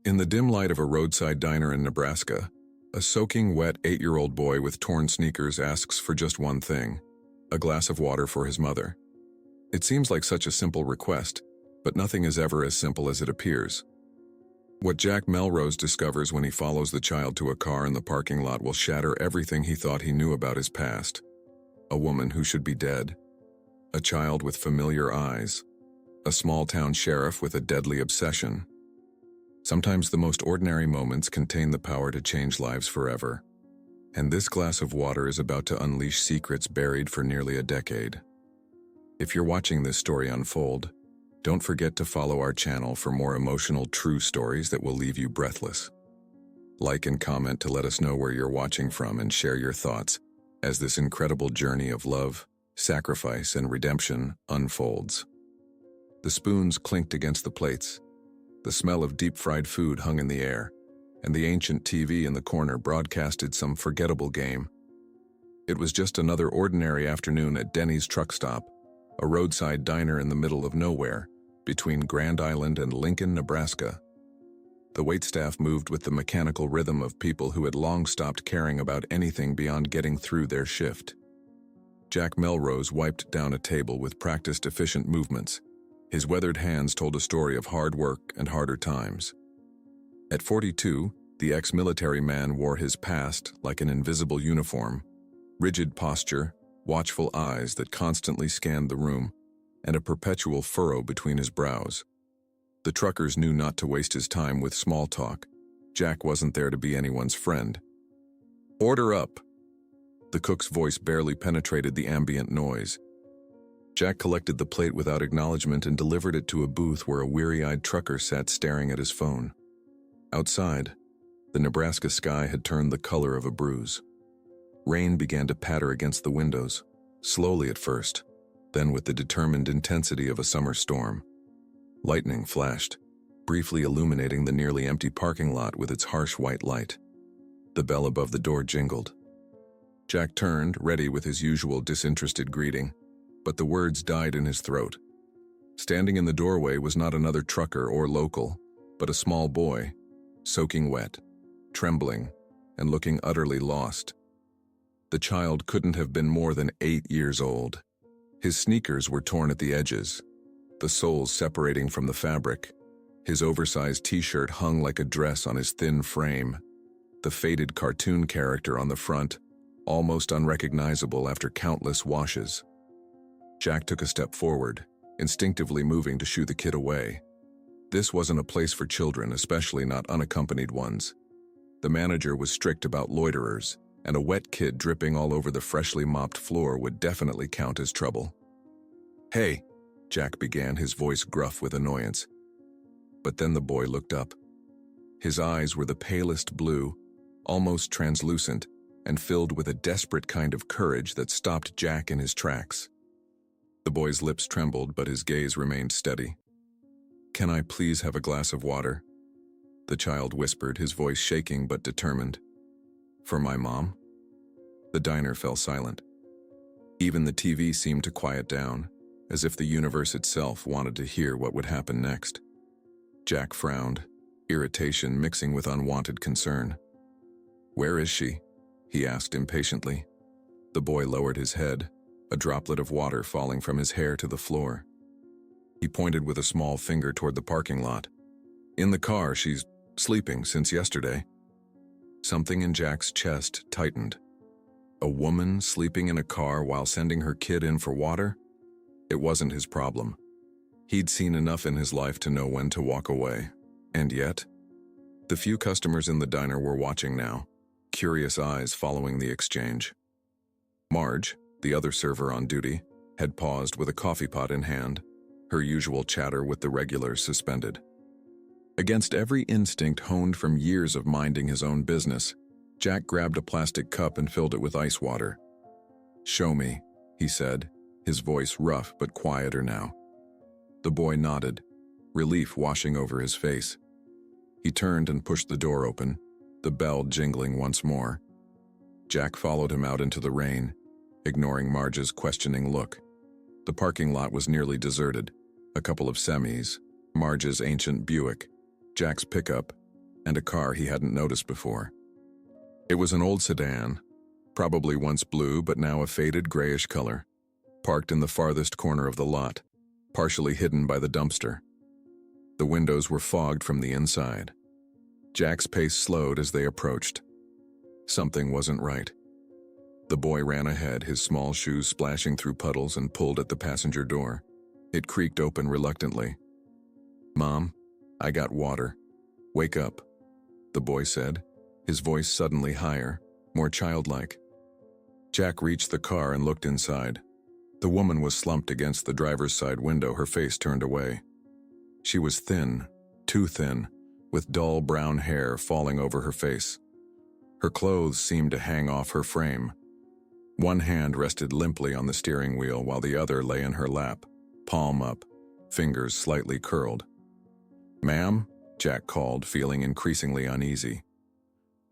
In the dim light of a roadside diner in Nebraska, a soaking wet 8-year-old boy with torn sneakers asks for just one thing: a glass of water for his mother. It seems like such a simple request, but nothing is ever as simple as it appears. What Jack Melrose discovers when he follows the child to a car in the parking lot will shatter everything he thought he knew about his past. A woman who should be dead. A child with familiar eyes. A small-town sheriff with a deadly obsession. Sometimes the most ordinary moments contain the power to change lives forever. And this glass of water is about to unleash secrets buried for nearly a decade. If you're watching this story unfold, don't forget to follow our channel for more emotional, true stories that will leave you breathless. Like and comment to let us know where you're watching from and share your thoughts as this incredible journey of love, sacrifice, and redemption unfolds. The spoons clinked against the plates. The smell of deep-fried food hung in the air, and the ancient TV in the corner broadcasted some forgettable game. It was just another ordinary afternoon at Denny's truck stop, a roadside diner in the middle of nowhere, between Grand Island and Lincoln, Nebraska. The waitstaff moved with the mechanical rhythm of people who had long stopped caring about anything beyond getting through their shift. Jack Melrose wiped down a table with practiced, efficient movements. His weathered hands told a story of hard work and harder times. At 42, the ex-military man wore his past like an invisible uniform: rigid posture, watchful eyes that constantly scanned the room, and a perpetual furrow between his brows. The truckers knew not to waste his time with small talk. Jack wasn't there to be anyone's friend. "Order up!" The cook's voice barely penetrated the ambient noise. Jack collected the plate without acknowledgement and delivered it to a booth where a weary-eyed trucker sat staring at his phone. Outside, the Nebraska sky had turned the color of a bruise. Rain began to patter against the windows, slowly at first, then with the determined intensity of a summer storm. Lightning flashed, briefly illuminating the nearly empty parking lot with its harsh white light. The bell above the door jingled. Jack turned, ready with his usual disinterested greeting, but the words died in his throat. Standing in the doorway was not another trucker or local, but a small boy, soaking wet, trembling, and looking utterly lost. The child couldn't have been more than 8 years old. His sneakers were torn at the edges, the soles separating from the fabric. His oversized t-shirt hung like a dress on his thin frame. The faded cartoon character on the front, almost unrecognizable after countless washes. Jack took a step forward, instinctively moving to shoo the kid away. This wasn't a place for children, especially not unaccompanied ones. The manager was strict about loiterers, and a wet kid dripping all over the freshly mopped floor would definitely count as trouble. "Hey," Jack began, his voice gruff with annoyance. But then the boy looked up. His eyes were the palest blue, almost translucent, and filled with a desperate kind of courage that stopped Jack in his tracks. The boy's lips trembled, but his gaze remained steady. "Can I please have a glass of water?" The child whispered, his voice shaking but determined. "For my mom?" The diner fell silent. Even the TV seemed to quiet down, as if the universe itself wanted to hear what would happen next. Jack frowned, irritation mixing with unwanted concern. "Where is she?" he asked impatiently. The boy lowered his head, a droplet of water falling from his hair to the floor. He pointed with a small finger toward the parking lot. "In the car, she's sleeping since yesterday." Something in Jack's chest tightened. A woman sleeping in a car while sending her kid in for water? It wasn't his problem. He'd seen enough in his life to know when to walk away. And yet, the few customers in the diner were watching now, curious eyes following the exchange. Marge, the other server on duty, had paused with a coffee pot in hand, her usual chatter with the regulars suspended. Against every instinct honed from years of minding his own business, Jack grabbed a plastic cup and filled it with ice water. "Show me," he said, his voice rough but quieter now. The boy nodded, relief washing over his face. He turned and pushed the door open, the bell jingling once more. Jack followed him out into the rain, ignoring Marge's questioning look. The parking lot was nearly deserted. A couple of semis, Marge's ancient Buick, Jack's pickup, and a car he hadn't noticed before. It was an old sedan, probably once blue but now a faded grayish color, parked in the farthest corner of the lot, partially hidden by the dumpster. The windows were fogged from the inside. Jack's pace slowed as they approached. Something wasn't right. The boy ran ahead, his small shoes splashing through puddles, and pulled at the passenger door. It creaked open reluctantly. "Mom, I got water. Wake up," the boy said, his voice suddenly higher, more childlike. Jack reached the car and looked inside. The woman was slumped against the driver's side window, her face turned away. She was thin, too thin, with dull brown hair falling over her face. Her clothes seemed to hang off her frame. One hand rested limply on the steering wheel while the other lay in her lap, palm up, fingers slightly curled. "Ma'am?" Jack called, feeling increasingly uneasy.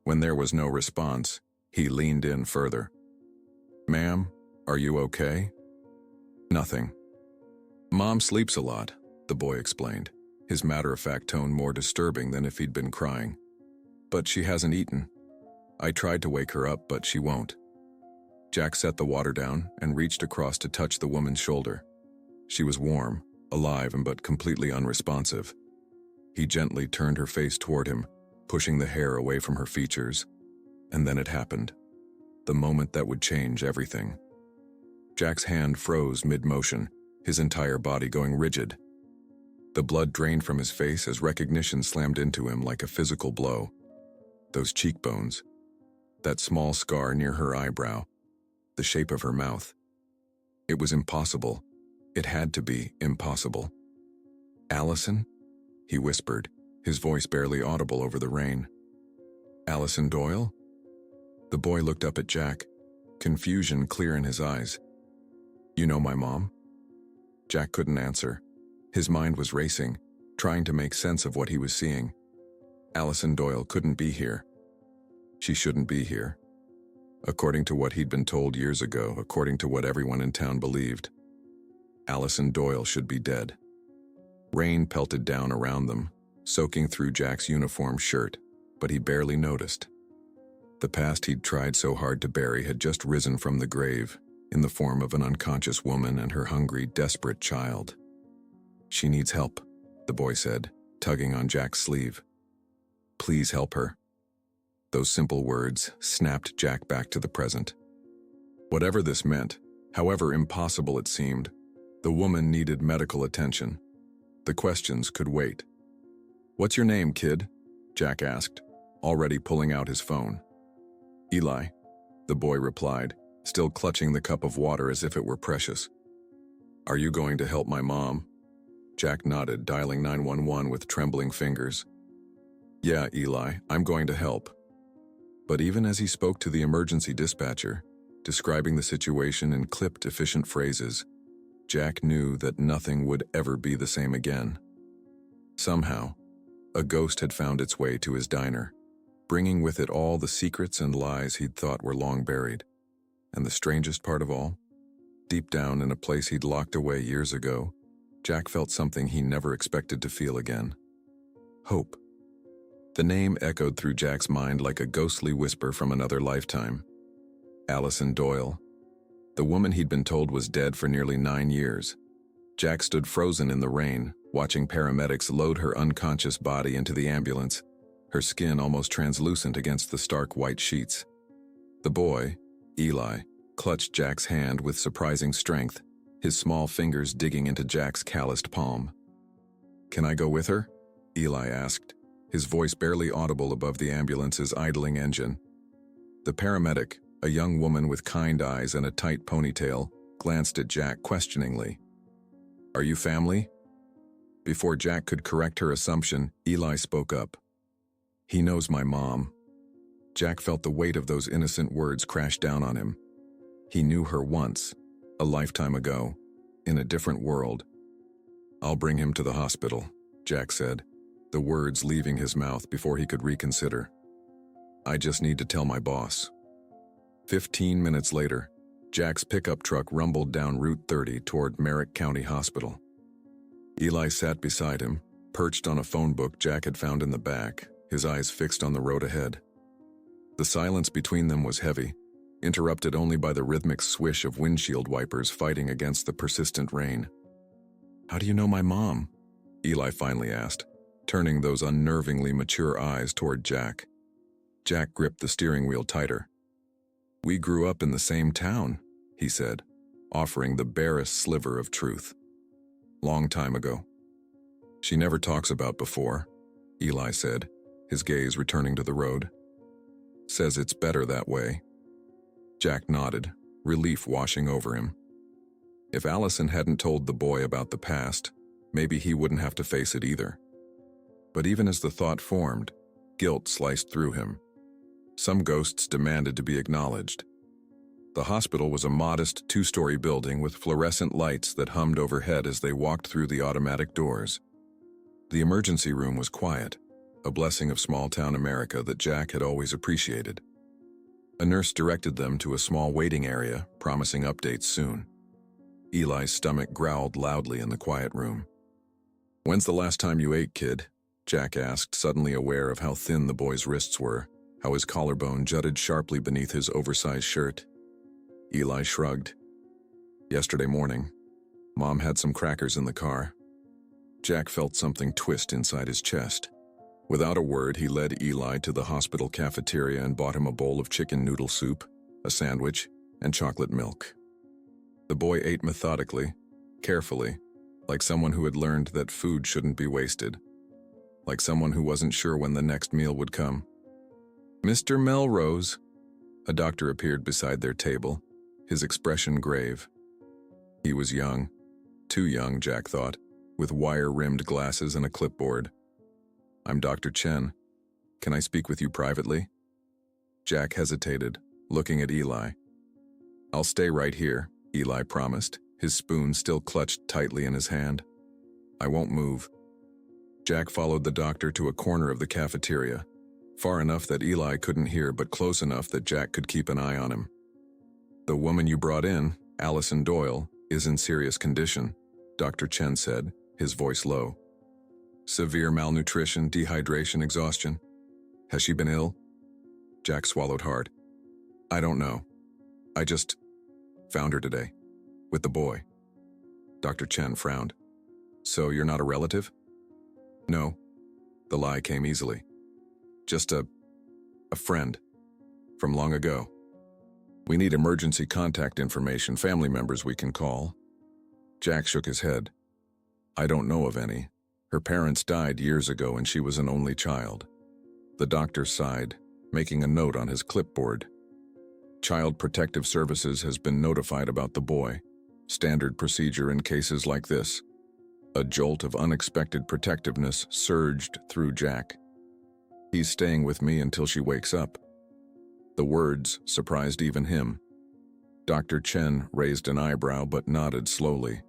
When there was no response, he leaned in further. "Ma'am, are you okay?" "Nothing. Mom sleeps a lot," the boy explained, his matter-of-fact tone more disturbing than if he'd been crying. "But she hasn't eaten. I tried to wake her up, but she won't." Jack set the water down and reached across to touch the woman's shoulder. She was warm, alive, but completely unresponsive. He gently turned her face toward him, pushing the hair away from her features. And then it happened. The moment that would change everything. Jack's hand froze mid-motion, his entire body going rigid. The blood drained from his face as recognition slammed into him like a physical blow. Those cheekbones. That small scar near her eyebrow. The shape of her mouth. It was impossible. It had to be impossible. "Allison?" he whispered, his voice barely audible over the rain. "Allison Doyle?" The boy looked up at Jack, confusion clear in his eyes. "You know my mom?" Jack couldn't answer. His mind was racing, trying to make sense of what he was seeing. Allison Doyle couldn't be here. She shouldn't be here. According to what he'd been told years ago, according to what everyone in town believed. Allison Doyle should be dead. Rain pelted down around them, soaking through Jack's uniform shirt, but he barely noticed. The past he'd tried so hard to bury had just risen from the grave, in the form of an unconscious woman and her hungry, desperate child. "She needs help," the boy said, tugging on Jack's sleeve. "Please help her." Those simple words snapped Jack back to the present. Whatever this meant, however impossible it seemed, the woman needed medical attention. The questions could wait. "What's your name, kid?" Jack asked, already pulling out his phone. "Eli," the boy replied, still clutching the cup of water as if it were precious. "Are you going to help my mom?" Jack nodded, dialing 911 with trembling fingers. "Yeah, Eli, I'm going to help." But even as he spoke to the emergency dispatcher, describing the situation in clipped, efficient phrases, Jack knew that nothing would ever be the same again. Somehow, a ghost had found its way to his diner, bringing with it all the secrets and lies he'd thought were long buried. And the strangest part of all, deep down in a place he'd locked away years ago, Jack felt something he never expected to feel again. Hope. The name echoed through Jack's mind like a ghostly whisper from another lifetime. Allison Doyle. The woman he'd been told was dead for nearly 9 years. Jack stood frozen in the rain, watching paramedics load her unconscious body into the ambulance, her skin almost translucent against the stark white sheets. The boy, Eli, clutched Jack's hand with surprising strength, his small fingers digging into Jack's calloused palm. "Can I go with her?" Eli asked, his voice barely audible above the ambulance's idling engine. The paramedic, a young woman with kind eyes and a tight ponytail, glanced at Jack questioningly. "Are you family?" Before Jack could correct her assumption, Eli spoke up. "He knows my mom." Jack felt the weight of those innocent words crash down on him. He knew her once, a lifetime ago, in a different world. "I'll bring him to the hospital," Jack said, the words leaving his mouth before he could reconsider. "I just need to tell my boss." 15 minutes later, Jack's pickup truck rumbled down Route 30 toward Merrick County Hospital. Eli sat beside him, perched on a phone book Jack had found in the back, his eyes fixed on the road ahead. The silence between them was heavy, interrupted only by the rhythmic swish of windshield wipers fighting against the persistent rain. "How do you know my mom?" Eli finally asked, turning those unnervingly mature eyes toward Jack. Jack gripped the steering wheel tighter. "We grew up in the same town," he said, offering the barest sliver of truth. "Long time ago." "She never talks about before," Eli said, his gaze returning to the road. "Says it's better that way." Jack nodded, relief washing over him. If Allison hadn't told the boy about the past, maybe he wouldn't have to face it either. But even as the thought formed, guilt sliced through him. Some ghosts demanded to be acknowledged. The hospital was a modest two-story building with fluorescent lights that hummed overhead as they walked through the automatic doors. The emergency room was quiet, a blessing of small-town America that Jack had always appreciated. A nurse directed them to a small waiting area, promising updates soon. Eli's stomach growled loudly in the quiet room. "When's the last time you ate, kid?" Jack asked, suddenly aware of how thin the boy's wrists were, how his collarbone jutted sharply beneath his oversized shirt. Eli shrugged. "Yesterday morning. Mom had some crackers in the car." Jack felt something twist inside his chest. Without a word, he led Eli to the hospital cafeteria and bought him a bowl of chicken noodle soup, a sandwich, and chocolate milk. The boy ate methodically, carefully, like someone who had learned that food shouldn't be wasted, like someone who wasn't sure when the next meal would come. "Mr. Melrose," a doctor appeared beside their table, his expression grave. He was young, too young, Jack thought, with wire-rimmed glasses and a clipboard. "I'm Dr. Chen. Can I speak with you privately?" Jack hesitated, looking at Eli. "I'll stay right here," Eli promised, his spoon still clutched tightly in his hand. "I won't move." Jack followed the doctor to a corner of the cafeteria, far enough that Eli couldn't hear but close enough that Jack could keep an eye on him. "The woman you brought in, Allison Doyle, is in serious condition," Dr. Chen said, his voice low. "Severe malnutrition, dehydration, exhaustion. Has she been ill?" Jack swallowed hard. "I don't know. I just found her today, with the boy." Dr. Chen frowned. "So you're not a relative?" "No." The lie came easily. "Just a friend. From long ago. We need emergency contact information, family members we can call." Jack shook his head. "I don't know of any. Her parents died years ago and she was an only child." The doctor sighed, making a note on his clipboard. "Child Protective Services has been notified about the boy. Standard procedure in cases like this." A jolt of unexpected protectiveness surged through Jack. "He's staying with me until she wakes up." The words surprised even him. Dr. Chen raised an eyebrow but nodded slowly.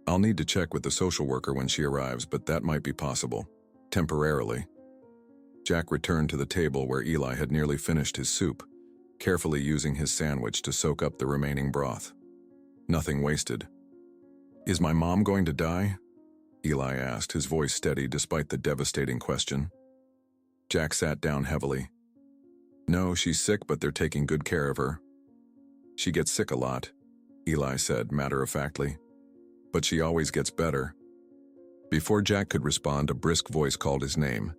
"I'll need to check with the social worker when she arrives, but that might be possible. Temporarily." Jack returned to the table where Eli had nearly finished his soup, carefully using his sandwich to soak up the remaining broth. Nothing wasted. "Is my mom going to die?" Eli asked, his voice steady despite the devastating question. Jack sat down heavily. "No, she's sick, but they're taking good care of her." "She gets sick a lot," Eli said matter-of-factly. "But she always gets better." Before Jack could respond, a brisk voice called his name.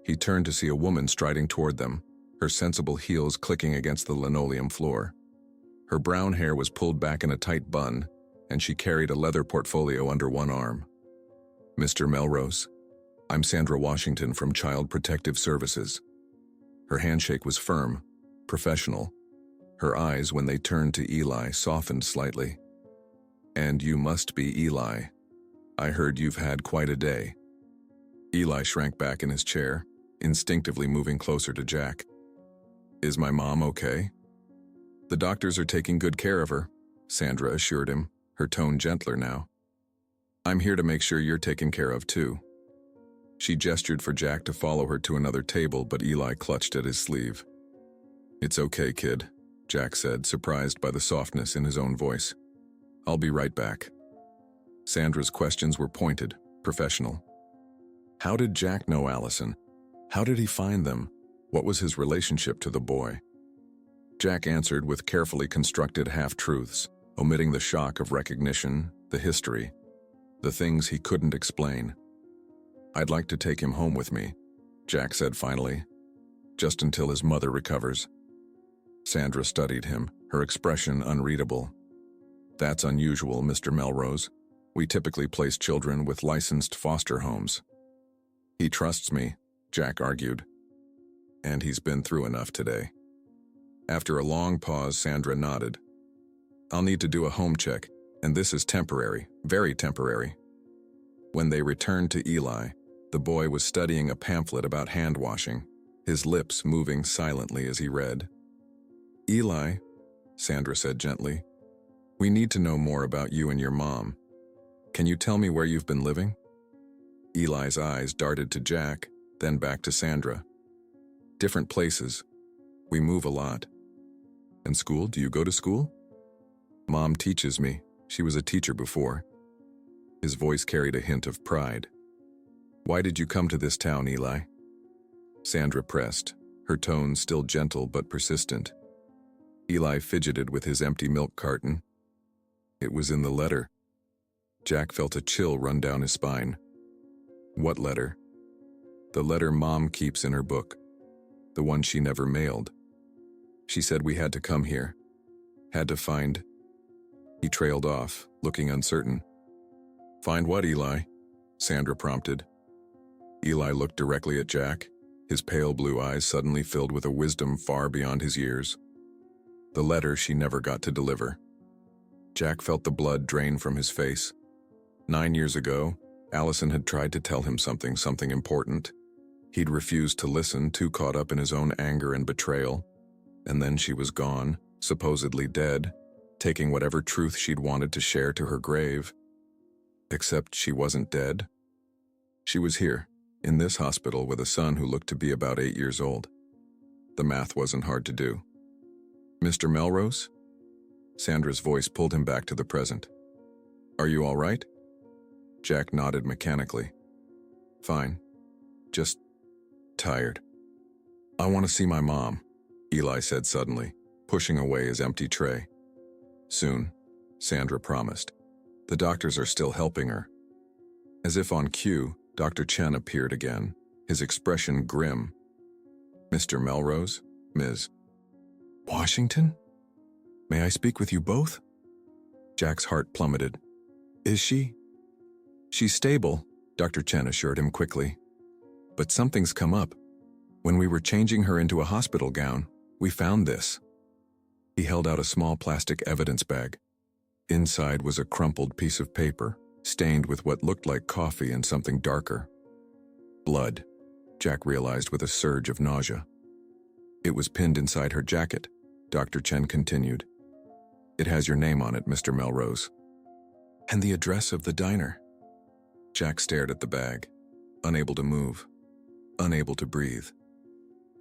He turned to see a woman striding toward them, her sensible heels clicking against the linoleum floor. Her brown hair was pulled back in a tight bun, and she carried a leather portfolio under one arm. "Mr. Melrose, I'm Sandra Washington from Child Protective Services." Her handshake was firm, professional. Her eyes, when they turned to Eli, softened slightly. "And you must be Eli. I heard you've had quite a day." Eli shrank back in his chair, instinctively moving closer to Jack. "Is my mom okay?" "The doctors are taking good care of her," Sandra assured him, her tone gentler now. "I'm here to make sure you're taken care of too." She gestured for Jack to follow her to another table, but Eli clutched at his sleeve. "It's okay, kid," Jack said, surprised by the softness in his own voice. "I'll be right back." Sandra's questions were pointed, professional. How did Jack know Allison? How did he find them? What was his relationship to the boy? Jack answered with carefully constructed half-truths, omitting the shock of recognition, the history, the things he couldn't explain. "I'd like to take him home with me," Jack said finally, "just until his mother recovers." Sandra studied him, her expression unreadable. "That's unusual, Mr. Melrose. We typically place children with licensed foster homes." "He trusts me," Jack argued. "And he's been through enough today." After a long pause, Sandra nodded. "I'll need to do a home check, and this is temporary, very temporary." When they returned to Eli, the boy was studying a pamphlet about hand washing, his lips moving silently as he read. "Eli," Sandra said gently, "we need to know more about you and your mom. Can you tell me where you've been living?" Eli's eyes darted to Jack, then back to Sandra. "Different places. We move a lot." "And school? Do you go to school?" "Mom teaches me. She was a teacher before." His voice carried a hint of pride. "Why did you come to this town, Eli?" Sandra pressed, her tone still gentle but persistent. Eli fidgeted with his empty milk carton. "It was in the letter." Jack felt a chill run down his spine. "What letter?" "The letter Mom keeps in her book. The one she never mailed. She said we had to come here. Had to find—" He trailed off, looking uncertain. "Find what, Eli?" Sandra prompted. Eli looked directly at Jack, his pale blue eyes suddenly filled with a wisdom far beyond his years. "The letter she never got to deliver." Jack felt the blood drain from his face. 9 years ago, Allison had tried to tell him something important. He'd refused to listen, too caught up in his own anger and betrayal. And then she was gone, supposedly dead, taking whatever truth she'd wanted to share to her grave. Except she wasn't dead. She was here, in this hospital, with a son who looked to be about 8 years old. The math wasn't hard to do. "Mr. Melrose?" Sandra's voice pulled him back to the present. "Are you all right?" Jack nodded mechanically. "Fine. Just tired." "I want to see my mom," Eli said suddenly, pushing away his empty tray. "Soon," Sandra promised. "The doctors are still helping her." As if on cue, Dr. Chen appeared again, his expression grim. "Mr. Melrose, Ms. Washington? May I speak with you both?" Jack's heart plummeted. "Is she?" "She's stable," Dr. Chen assured him quickly. "But something's come up. When we were changing her into a hospital gown, we found this." He held out a small plastic evidence bag. Inside was a crumpled piece of paper, stained with what looked like coffee and something darker. Blood, Jack realized with a surge of nausea. "It was pinned inside her jacket," Dr. Chen continued. "It has your name on it, Mr. Melrose." "And the address of the diner." Jack stared at the bag, unable to move, unable to breathe.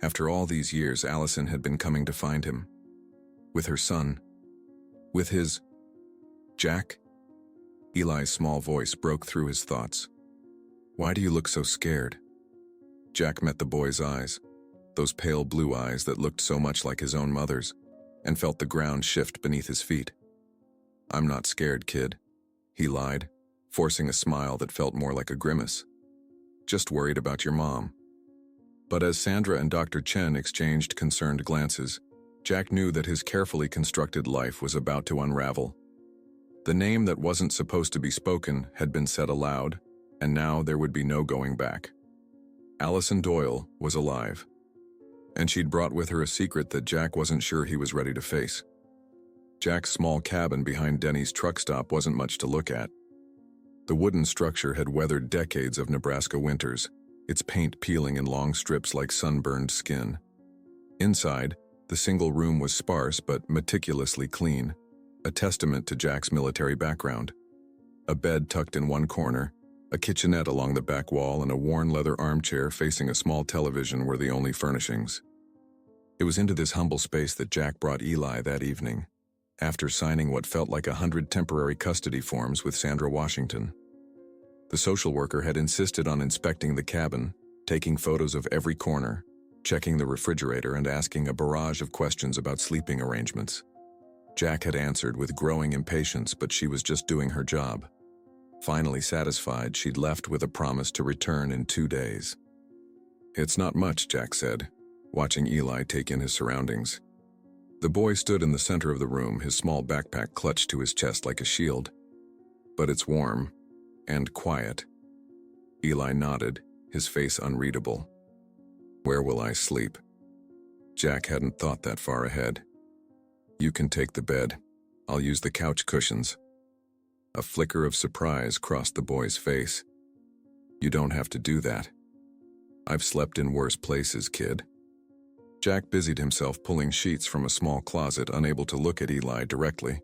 After all these years, Allison had been coming to find him. With her son. With his... "Jack?" Eli's small voice broke through his thoughts. "Why do you look so scared?" Jack met the boy's eyes, those pale blue eyes that looked so much like his own mother's, and felt the ground shift beneath his feet. "I'm not scared, kid," he lied, forcing a smile that felt more like a grimace. "Just worried about your mom." But as Sandra and Dr. Chen exchanged concerned glances, Jack knew that his carefully constructed life was about to unravel. The name that wasn't supposed to be spoken had been said aloud, and now there would be no going back. Allison Doyle was alive, and she'd brought with her a secret that Jack wasn't sure he was ready to face. Jack's small cabin behind Denny's truck stop wasn't much to look at. The wooden structure had weathered decades of Nebraska winters, its paint peeling in long strips like sunburned skin. Inside, the single room was sparse but meticulously clean, a testament to Jack's military background. A bed tucked in one corner, a kitchenette along the back wall, and a worn leather armchair facing a small television were the only furnishings. It was into this humble space that Jack brought Eli that evening, after signing what felt like 100 temporary custody forms with Sandra Washington. The social worker had insisted on inspecting the cabin, taking photos of every corner, checking the refrigerator and asking a barrage of questions about sleeping arrangements. Jack had answered with growing impatience, but she was just doing her job. Finally satisfied, she'd left with a promise to return in 2 days. "It's not much," Jack said, watching Eli take in his surroundings. The boy stood in the center of the room, his small backpack clutched to his chest like a shield. "But it's warm and quiet." Eli nodded, his face unreadable. "Where will I sleep?" Jack hadn't thought that far ahead. "You can take the bed. I'll use the couch cushions." A flicker of surprise crossed the boy's face. "You don't have to do that. I've slept in worse places, kid." Jack busied himself pulling sheets from a small closet, unable to look at Eli directly.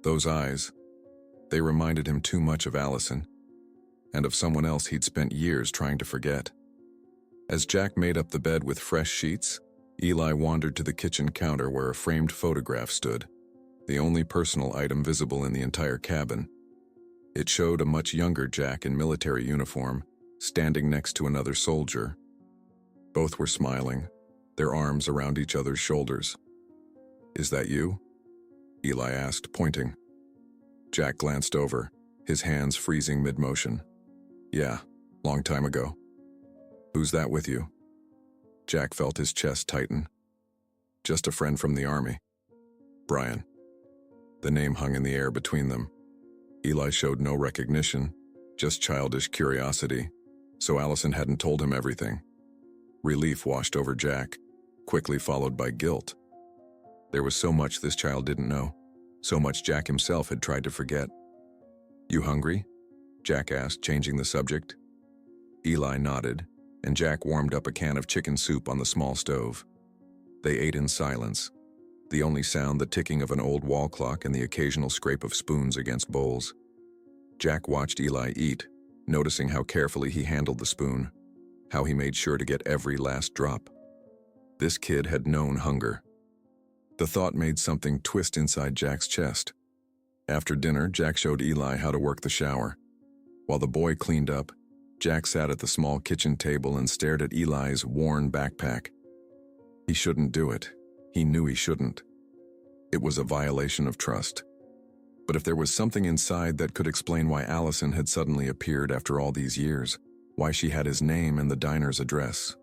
Those eyes, they reminded him too much of Allison, and of someone else he'd spent years trying to forget. As Jack made up the bed with fresh sheets, Eli wandered to the kitchen counter where a framed photograph stood, the only personal item visible in the entire cabin. It showed a much younger Jack in military uniform, standing next to another soldier. Both were smiling, their arms around each other's shoulders. "Is that you?" Eli asked, pointing. Jack glanced over, his hands freezing mid-motion. "Yeah, long time ago." "Who's that with you?" Jack felt his chest tighten. "Just a friend from the army. Brian." The name hung in the air between them. Eli showed no recognition, just childish curiosity, so Allison hadn't told him everything. Relief washed over Jack, quickly followed by guilt. There was so much this child didn't know, so much Jack himself had tried to forget. "You hungry?" Jack asked, changing the subject. Eli nodded, and Jack warmed up a can of chicken soup on the small stove. They ate in silence, the only sound the ticking of an old wall clock and the occasional scrape of spoons against bowls. Jack watched Eli eat, noticing how carefully he handled the spoon, how he made sure to get every last drop. This kid had known hunger. The thought made something twist inside Jack's chest. After dinner, Jack showed Eli how to work the shower. While the boy cleaned up, Jack sat at the small kitchen table and stared at Eli's worn backpack. He shouldn't do it. He knew he shouldn't. It was a violation of trust. But if there was something inside that could explain why Allison had suddenly appeared after all these years, why she had his name and the diner's address.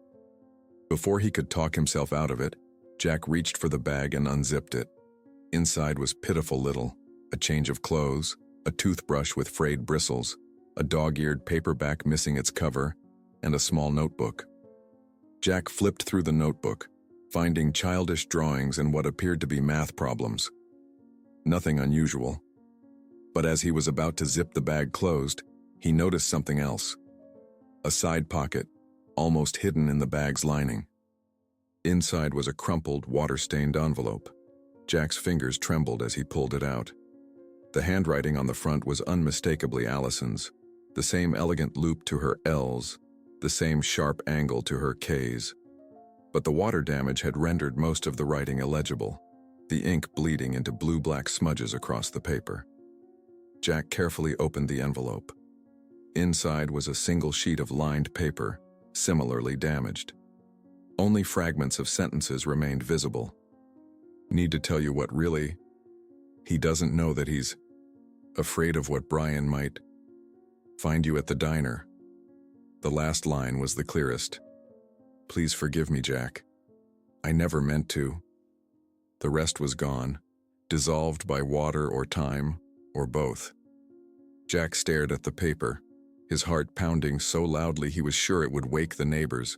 Before he could talk himself out of it, Jack reached for the bag and unzipped it. Inside was pitiful little: a change of clothes, a toothbrush with frayed bristles, a dog-eared paperback missing its cover, and a small notebook. Jack flipped through the notebook, finding childish drawings and what appeared to be math problems. Nothing unusual. But as he was about to zip the bag closed, he noticed something else. A side pocket, almost hidden in the bag's lining. Inside was a crumpled, water-stained envelope. Jack's fingers trembled as he pulled it out. The handwriting on the front was unmistakably Allison's, the same elegant loop to her L's, the same sharp angle to her K's. But the water damage had rendered most of the writing illegible, the ink bleeding into blue-black smudges across the paper. Jack carefully opened the envelope. Inside was a single sheet of lined paper, similarly damaged. Only fragments of sentences remained visible. "Need to tell you what really... He doesn't know that he's afraid of what Brian might find you at the diner." The last line was the clearest. "Please forgive me, Jack. I never meant to." The rest was gone, dissolved by water or time, or both. Jack stared at the paper, his heart pounding so loudly he was sure it would wake the neighbors.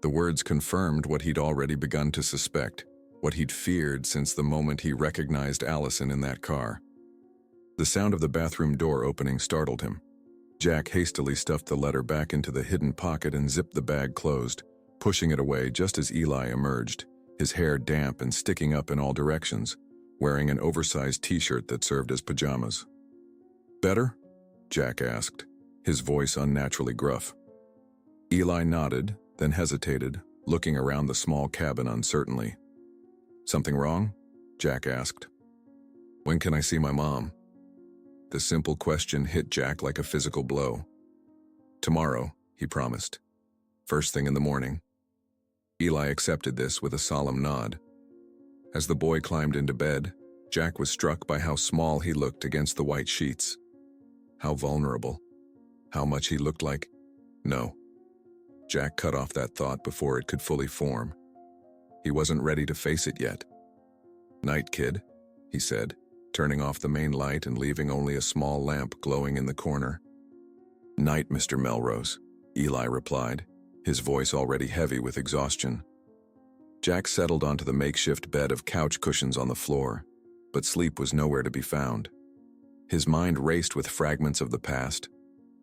The words confirmed what he'd already begun to suspect, what he'd feared since the moment he recognized Allison in that car. The sound of the bathroom door opening startled him. Jack hastily stuffed the letter back into the hidden pocket and zipped the bag closed, pushing it away just as Eli emerged, his hair damp and sticking up in all directions, wearing an oversized t-shirt that served as pajamas. "Better?" Jack asked, his voice unnaturally gruff. Eli nodded, then hesitated, looking around the small cabin uncertainly. "Something wrong?" Jack asked. "When can I see my mom?" The simple question hit Jack like a physical blow. "Tomorrow," he promised. first thing in the morning. Eli accepted this with a solemn nod. As the boy climbed into bed, Jack was struck by how small he looked against the white sheets. How vulnerable. How much he looked like. No. Jack cut off that thought before it could fully form. He wasn't ready to face it yet. "Night, kid," he said, turning off the main light and leaving only a small lamp glowing in the corner. "Night, Mr. Melrose," Eli replied, his voice already heavy with exhaustion. Jack settled onto the makeshift bed of couch cushions on the floor, but sleep was nowhere to be found. His mind raced with fragments of the past,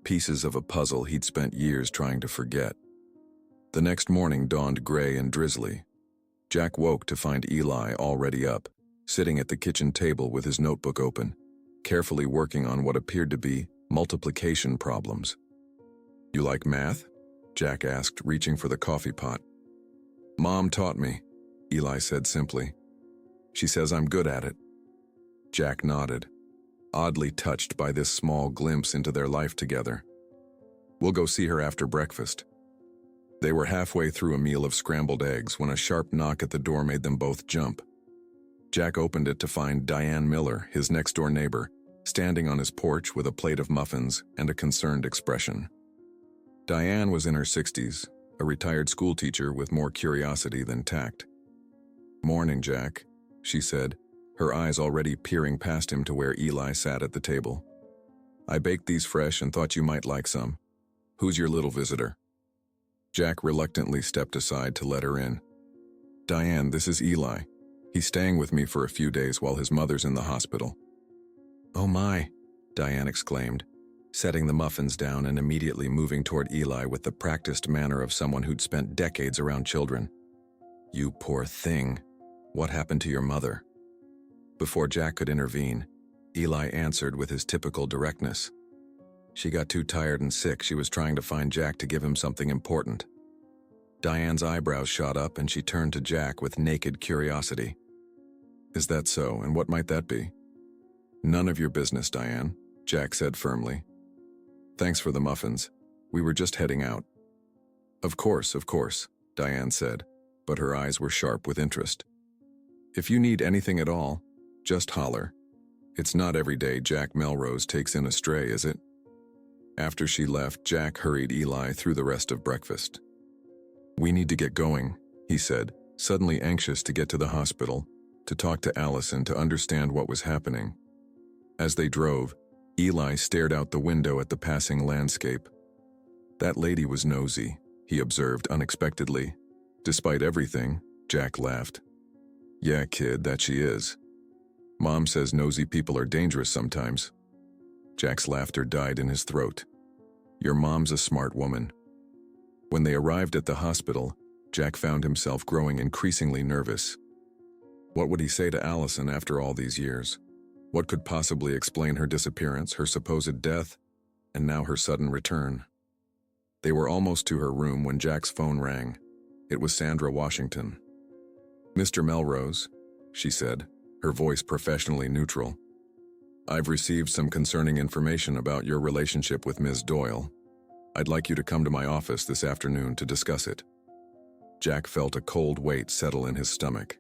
pieces of a puzzle he'd spent years trying to forget. The next morning dawned gray and drizzly. Jack woke to find Eli already up, sitting at the kitchen table with his notebook open, carefully working on what appeared to be multiplication problems. "You like math?" Jack asked, reaching for the coffee pot. "Mom taught me," Eli said simply. "She says I'm good at it." Jack nodded, oddly touched by this small glimpse into their life together. "We'll go see her after breakfast." They were halfway through a meal of scrambled eggs when a sharp knock at the door made them both jump. Jack opened it to find Diane Miller, his next-door neighbor, standing on his porch with a plate of muffins and a concerned expression. Diane was in her 60s, a retired schoolteacher with more curiosity than tact. "Morning, Jack," she said, her eyes already peering past him to where Eli sat at the table. "I baked these fresh and thought you might like some. Who's your little visitor?" Jack reluctantly stepped aside to let her in. "Diane, this is Eli. He's staying with me for a few days while his mother's in the hospital." "Oh my," Diane exclaimed, setting the muffins down and immediately moving toward Eli with the practiced manner of someone who'd spent decades around children. "You poor thing. What happened to your mother?" Before Jack could intervene, Eli answered with his typical directness. "She got too tired and sick. She was trying to find Jack to give him something important." Diane's eyebrows shot up and she turned to Jack with naked curiosity. "Is that so, and what might that be?" "None of your business, Diane," Jack said firmly. "Thanks for the muffins. We were just heading out." Of course," Diane said, but her eyes were sharp with interest. "If you need anything at all, just holler. It's not every day Jack Melrose takes in a stray, is it?" After she left, Jack hurried Eli through the rest of breakfast. "We need to get going," he said, suddenly anxious to get to the hospital, to talk to Allison to understand what was happening. As they drove, Eli stared out the window at the passing landscape. "That lady was nosy," he observed unexpectedly. "Despite everything," Jack laughed. "Yeah, kid, that she is. Mom says nosy people are dangerous sometimes." Jack's laughter died in his throat. "Your mom's a smart woman." When they arrived at the hospital, Jack found himself growing increasingly nervous. What would he say to Allison after all these years? What could possibly explain her disappearance, her supposed death, and now her sudden return? They were almost to her room when Jack's phone rang. It was Sandra Washington. "Mr. Melrose," she said, her voice professionally neutral. "I've received some concerning information about your relationship with Ms. Doyle. I'd like you to come to my office this afternoon to discuss it." Jack felt a cold weight settle in his stomach.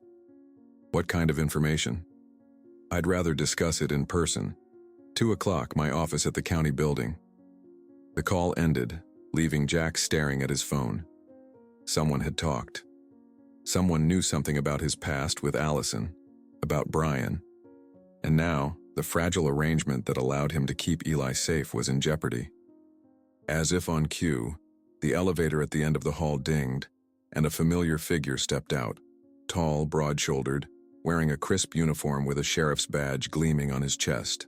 "What kind of information?" "I'd rather discuss it in person. 2 o'clock, my office at the county building." The call ended, leaving Jack staring at his phone. Someone had talked. Someone knew something about his past with Allison, about Brian. And now, the fragile arrangement that allowed him to keep Eli safe was in jeopardy. As if on cue, the elevator at the end of the hall dinged, and a familiar figure stepped out, tall, broad-shouldered, wearing a crisp uniform with a sheriff's badge gleaming on his chest.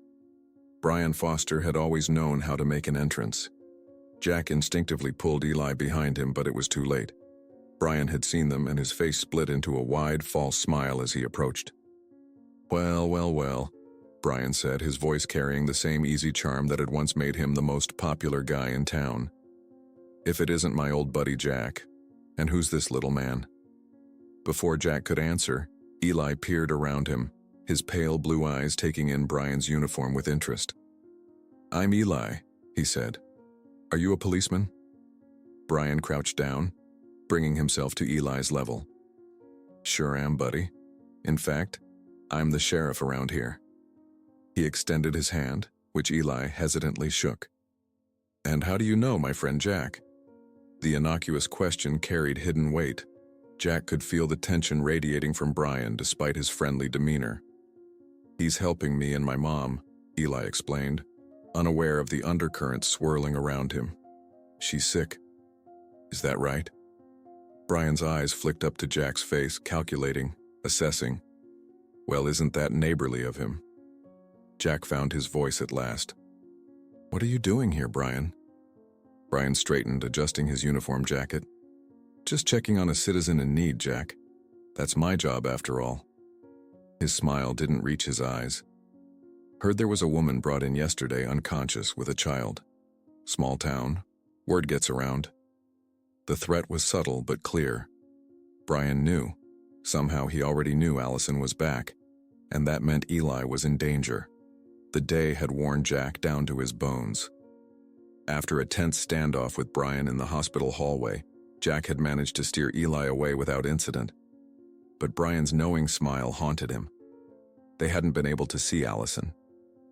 Brian Foster had always known how to make an entrance. Jack instinctively pulled Eli behind him, but it was too late. Brian had seen them, and his face split into a wide, false smile as he approached. Well, Brian said, his voice carrying the same easy charm that had once made him the most popular guy in town. "If it isn't my old buddy Jack. And who's this little man?" Before Jack could answer, Eli peered around him, his pale blue eyes taking in Brian's uniform with interest. "I'm Eli," he said. "Are you a policeman?" Brian crouched down, bringing himself to Eli's level. "Sure am, buddy. In fact, I'm the sheriff around here." He extended his hand, which Eli hesitantly shook. "And how do you know, my friend Jack?" The innocuous question carried hidden weight. Jack could feel the tension radiating from Brian despite his friendly demeanor. "He's helping me and my mom," Eli explained, unaware of the undercurrents swirling around him. "She's sick." "Is that right?" Brian's eyes flicked up to Jack's face, calculating, assessing. "Well, isn't that neighborly of him?" Jack found his voice at last. "What are you doing here, Brian?" Brian straightened, adjusting his uniform jacket. "Just checking on a citizen in need, Jack. That's my job, after all." His smile didn't reach his eyes. "Heard there was a woman brought in yesterday unconscious with a child. Small town. Word gets around." The threat was subtle but clear. Brian knew. Somehow he already knew Allison was back, and that meant Eli was in danger. The day had worn Jack down to his bones. After a tense standoff with Brian in the hospital hallway, Jack had managed to steer Eli away without incident. But Brian's knowing smile haunted him. They hadn't been able to see Allison.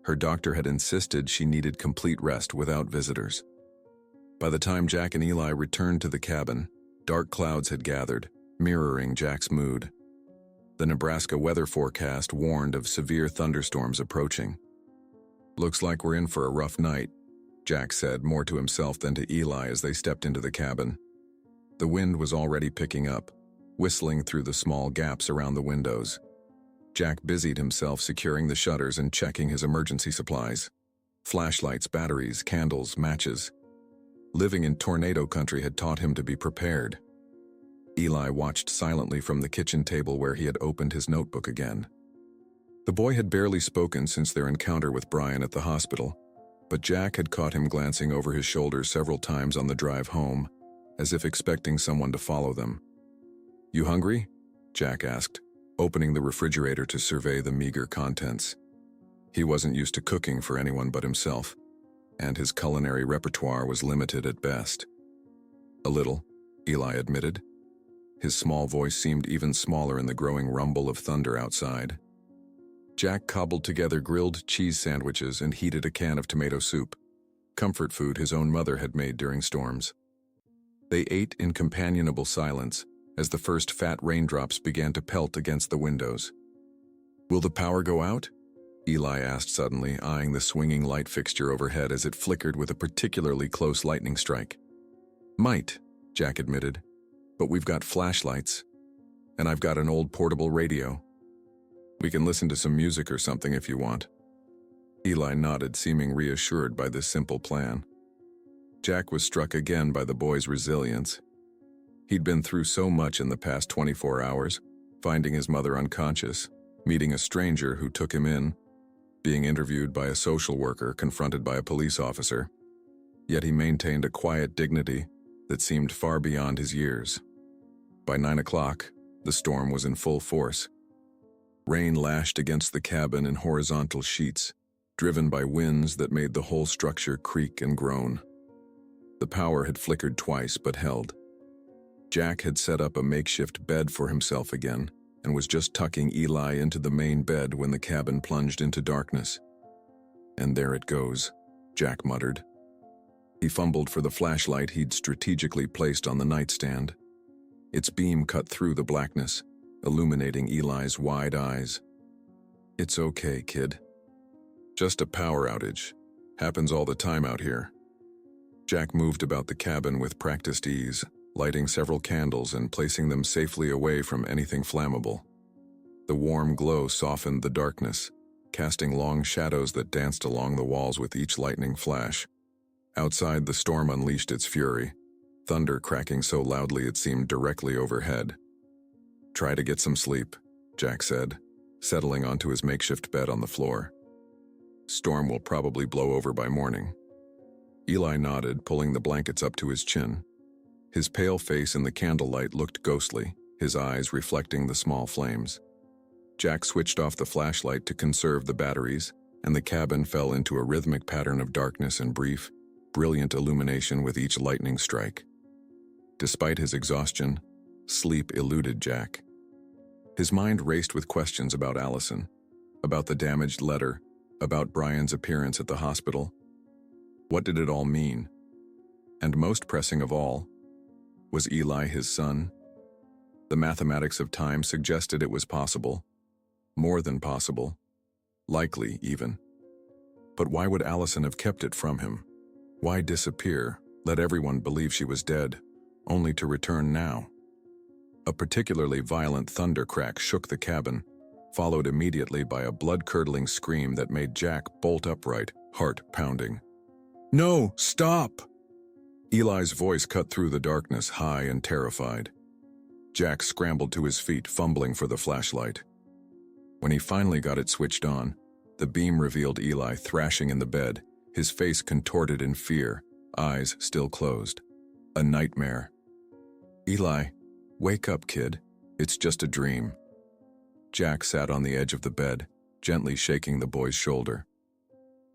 Her doctor had insisted she needed complete rest without visitors. By the time Jack and Eli returned to the cabin, dark clouds had gathered, mirroring Jack's mood. The Nebraska weather forecast warned of severe thunderstorms approaching. "Looks like we're in for a rough night," Jack said, more to himself than to Eli as they stepped into the cabin. The wind was already picking up, whistling through the small gaps around the windows. Jack busied himself securing the shutters and checking his emergency supplies. Flashlights, batteries, candles, matches. Living in tornado country had taught him to be prepared. Eli watched silently from the kitchen table where he had opened his notebook again. The boy had barely spoken since their encounter with Brian at the hospital, but Jack had caught him glancing over his shoulder several times on the drive home, as if expecting someone to follow them. "You hungry?" Jack asked, opening the refrigerator to survey the meager contents. He wasn't used to cooking for anyone but himself, and his culinary repertoire was limited at best. "A little," Eli admitted. His small voice seemed even smaller in the growing rumble of thunder outside. Jack cobbled together grilled cheese sandwiches and heated a can of tomato soup, comfort food his own mother had made during storms. They ate in companionable silence as the first fat raindrops began to pelt against the windows. "Will the power go out?" Eli asked suddenly, eyeing the swinging light fixture overhead as it flickered with a particularly close lightning strike. "Might," Jack admitted, "but we've got flashlights, and I've got an old portable radio. We can listen to some music or something if you want." Eli nodded, seeming reassured by this simple plan. Jack was struck again by the boy's resilience. He'd been through so much in the past 24 hours, finding his mother unconscious, meeting a stranger who took him in, being interviewed by a social worker, confronted by a police officer. Yet he maintained a quiet dignity that seemed far beyond his years. By 9 o'clock, the storm was in full force. Rain lashed against the cabin in horizontal sheets, driven by winds that made the whole structure creak and groan. The power had flickered twice but held. Jack had set up a makeshift bed for himself again and was just tucking Eli into the main bed when the cabin plunged into darkness. "And there it goes," Jack muttered. He fumbled for the flashlight he'd strategically placed on the nightstand. Its beam cut through the blackness, illuminating Eli's wide eyes. "It's okay, kid. Just a power outage. Happens all the time out here." Jack moved about the cabin with practiced ease, lighting several candles and placing them safely away from anything flammable. The warm glow softened the darkness, casting long shadows that danced along the walls with each lightning flash. Outside, the storm unleashed its fury, thunder cracking so loudly it seemed directly overhead. "Try to get some sleep," Jack said, settling onto his makeshift bed on the floor. "Storm will probably blow over by morning." Eli nodded, pulling the blankets up to his chin. His pale face in the candlelight looked ghostly, his eyes reflecting the small flames. Jack switched off the flashlight to conserve the batteries, and the cabin fell into a rhythmic pattern of darkness and brief, brilliant illumination with each lightning strike. Despite his exhaustion, sleep eluded Jack. His mind raced with questions about Allison, about the damaged letter, about Brian's appearance at the hospital. What did it all mean? And most pressing of all, was Eli his son? The mathematics of time suggested it was possible. More than possible. Likely, even. But why would Allison have kept it from him? Why disappear, let everyone believe she was dead, only to return now? A particularly violent thunder crack shook the cabin, followed immediately by a blood-curdling scream that made Jack bolt upright, heart pounding. "No, stop!" Eli's voice cut through the darkness, high and terrified. Jack scrambled to his feet, fumbling for the flashlight. When he finally got it switched on, the beam revealed Eli thrashing in the bed, his face contorted in fear, eyes still closed. A nightmare. "Eli, wake up, kid. It's just a dream." Jack sat on the edge of the bed, gently shaking the boy's shoulder.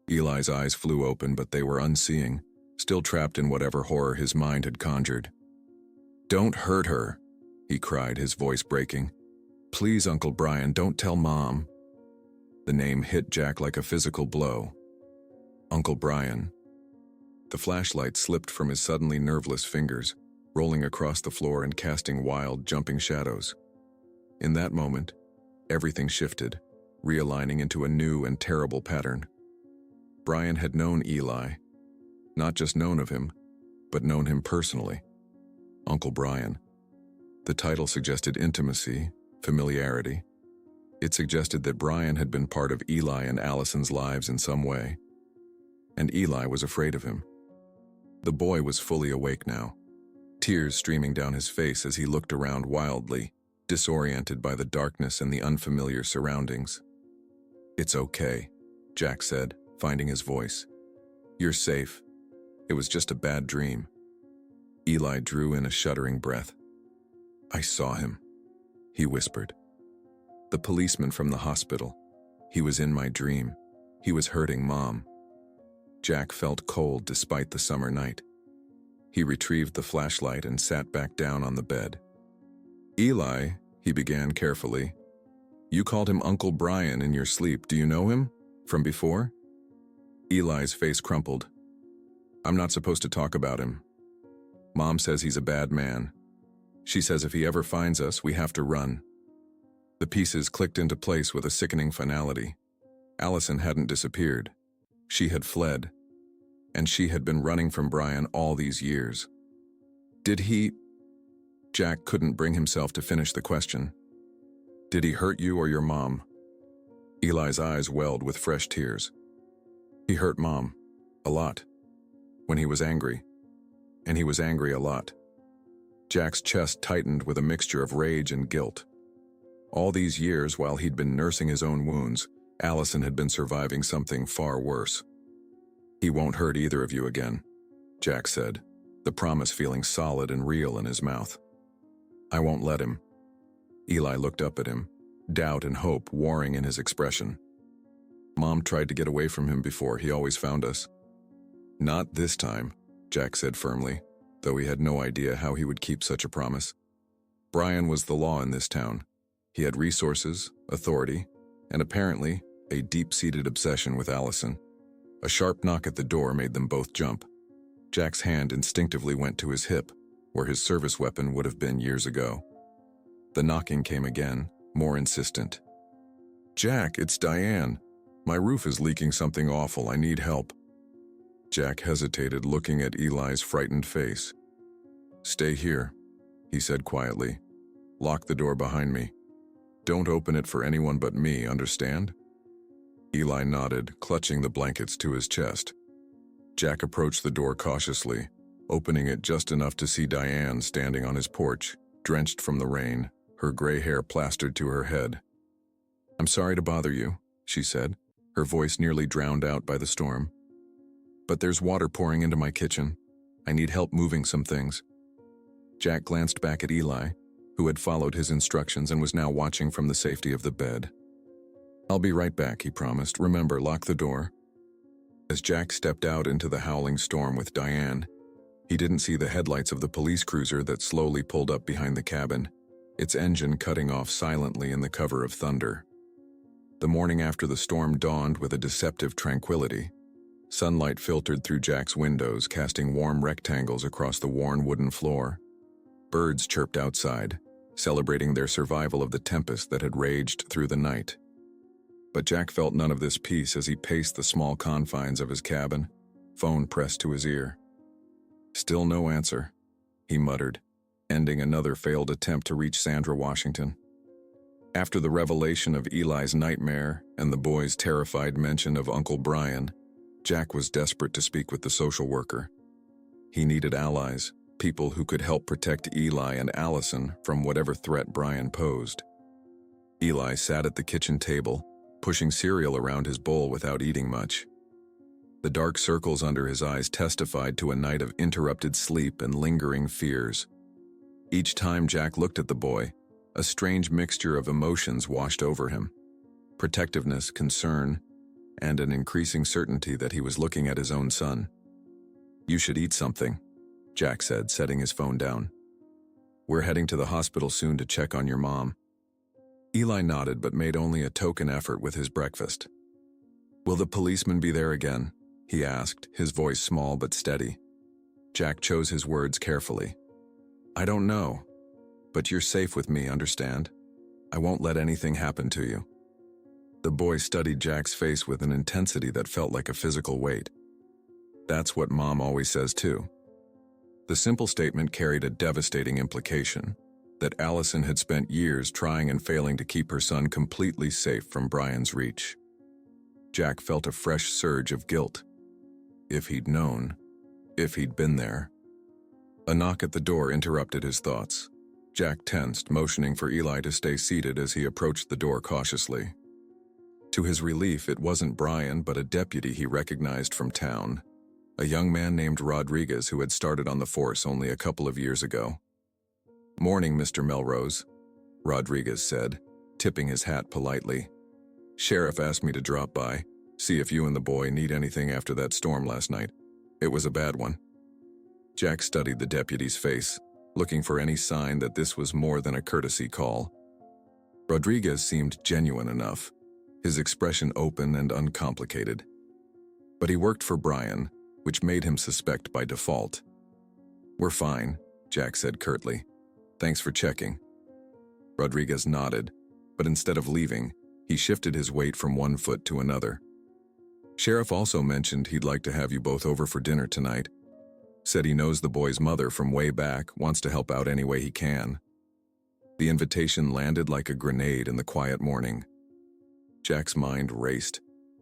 Eli's eyes flew open, but they were unseeing, still trapped in whatever horror his mind had conjured. "Don't hurt her," he cried, his voice breaking. "Please, Uncle Brian, don't tell Mom." The name hit Jack like a physical blow. Uncle Brian. The flashlight slipped from his suddenly nerveless fingers, rolling across the floor and casting wild, jumping shadows. In that moment, everything shifted, realigning into a new and terrible pattern. Brian had known Eli, not just known of him, but known him personally. Uncle Brian. The title suggested intimacy, familiarity. It suggested that Brian had been part of Eli and Allison's lives in some way. And Eli was afraid of him. The boy was fully awake now, tears streaming down his face as he looked around wildly, disoriented by the darkness and the unfamiliar surroundings. "It's okay," Jack said, finding his voice. "You're safe. It was just a bad dream." Eli drew in a shuddering breath. "I saw him," he whispered. "The policeman from the hospital. He was in my dream. He was hurting Mom." Jack felt cold despite the summer night. He retrieved the flashlight and sat back down on the bed. "Eli," he began carefully, "you called him Uncle Brian in your sleep. Do you know him? From before?" Eli's face crumpled. "I'm not supposed to talk about him. Mom says he's a bad man. She says if he ever finds us, we have to run." The pieces clicked into place with a sickening finality. Allison hadn't disappeared. She had fled. And she had been running from Brian all these years. "Did he—" Jack couldn't bring himself to finish the question. "Did he hurt you or your mom?" Eli's eyes welled with fresh tears. "He hurt Mom. A lot. When he was angry. And he was angry a lot." Jack's chest tightened with a mixture of rage and guilt. All these years, while he'd been nursing his own wounds, Allison had been surviving something far worse. "He won't hurt either of you again," Jack said, the promise feeling solid and real in his mouth. "I won't let him." Eli looked up at him, doubt and hope warring in his expression. "Mom tried to get away from him before. He always found us." "Not this time," Jack said firmly, though he had no idea how he would keep such a promise. Brian was the law in this town. He had resources, authority, and apparently a deep-seated obsession with Allison. A sharp knock at the door made them both jump. Jack's hand instinctively went to his hip, where his service weapon would have been years ago. The knocking came again, more insistent. "Jack, it's Diane. My roof is leaking something awful. I need help." Jack hesitated, looking at Eli's frightened face. "Stay here," he said quietly. "Lock the door behind me. Don't open it for anyone but me, understand?" Eli nodded, clutching the blankets to his chest. Jack approached the door cautiously, opening it just enough to see Diane standing on his porch, drenched from the rain, her gray hair plastered to her head. "I'm sorry to bother you," she said, her voice nearly drowned out by the storm. "But there's water pouring into my kitchen. I need help moving some things." Jack glanced back at Eli, who had followed his instructions and was now watching from the safety of the bed. "I'll be right back," he promised. "Remember, lock the door." As Jack stepped out into the howling storm with Diane, He didn't see the headlights of the police cruiser that slowly pulled up behind the cabin, its engine cutting off silently in the cover of thunder. The morning after the storm dawned with a deceptive tranquility. Sunlight filtered through Jack's windows, casting warm rectangles across the worn wooden floor. Birds chirped outside, celebrating their survival of the tempest that had raged through the night. But Jack felt none of this peace as he paced the small confines of his cabin, phone pressed to his ear. Still no answer, he muttered, ending another failed attempt to reach Sandra Washington. After the revelation of Eli's nightmare and the boy's terrified mention of Uncle Brian, Jack was desperate to speak with the social worker. He needed allies, people who could help protect Eli and Allison from whatever threat Brian posed. Eli sat at the kitchen table, pushing cereal around his bowl without eating much. The dark circles under his eyes testified to a night of interrupted sleep and lingering fears. Each time Jack looked at the boy, a strange mixture of emotions washed over him. Protectiveness, concern, and an increasing certainty that he was looking at his own son. "You should eat something," Jack said, setting his phone down. "We're heading to the hospital soon to check on your mom." Eli nodded but made only a token effort with his breakfast. "Will the policeman be there again?" he asked, his voice small but steady. Jack chose his words carefully. "I don't know, but you're safe with me, understand? I won't let anything happen to you." The boy studied Jack's face with an intensity that felt like a physical weight. "That's what Mom always says too." The simple statement carried a devastating implication, that Allison had spent years trying and failing to keep her son completely safe from Brian's reach. Jack felt a fresh surge of guilt. If he'd known, if he'd been there. A knock at the door interrupted his thoughts. Jack tensed, motioning for Eli to stay seated as he approached the door cautiously. To his relief, it wasn't Brian but a deputy he recognized from town, a young man named Rodriguez who had started on the force only a couple of years ago. "Morning, Mr. Melrose," Rodriguez said, tipping his hat politely. "Sheriff asked me to drop by, see if you and the boy need anything after that storm last night. It was a bad one." Jack studied the deputy's face, looking for any sign that this was more than a courtesy call. Rodriguez seemed genuine enough, his expression open and uncomplicated. But he worked for Brian, which made him suspect by default. "We're fine," Jack said curtly. "Thanks for checking." Rodriguez nodded, but instead of leaving, he shifted his weight from one foot to another. "Sheriff also mentioned he'd like to have you both over for dinner tonight. Said he knows the boy's mother from way back, wants to help out any way he can." The invitation landed like a grenade in the quiet morning. Jack's mind raced.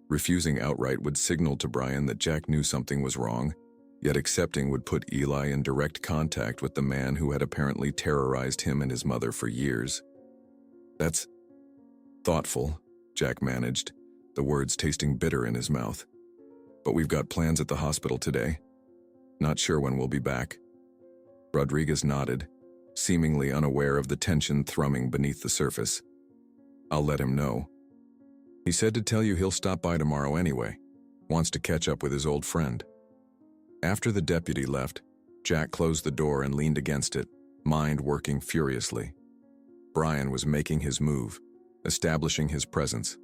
Refusing outright would signal to Brian that Jack knew something was wrong, yet accepting would put Eli in direct contact with the man who had apparently terrorized him and his mother for years. "That's thoughtful," Jack managed, the words tasting bitter in his mouth. "But we've got plans at the hospital today. Not sure when we'll be back." Rodriguez nodded, seemingly unaware of the tension thrumming beneath the surface. "I'll let him know. He said to tell you he'll stop by tomorrow anyway. Wants to catch up with his old friend." After the deputy left, Jack closed the door and leaned against it, mind working furiously. Brian was making his move, establishing his presence,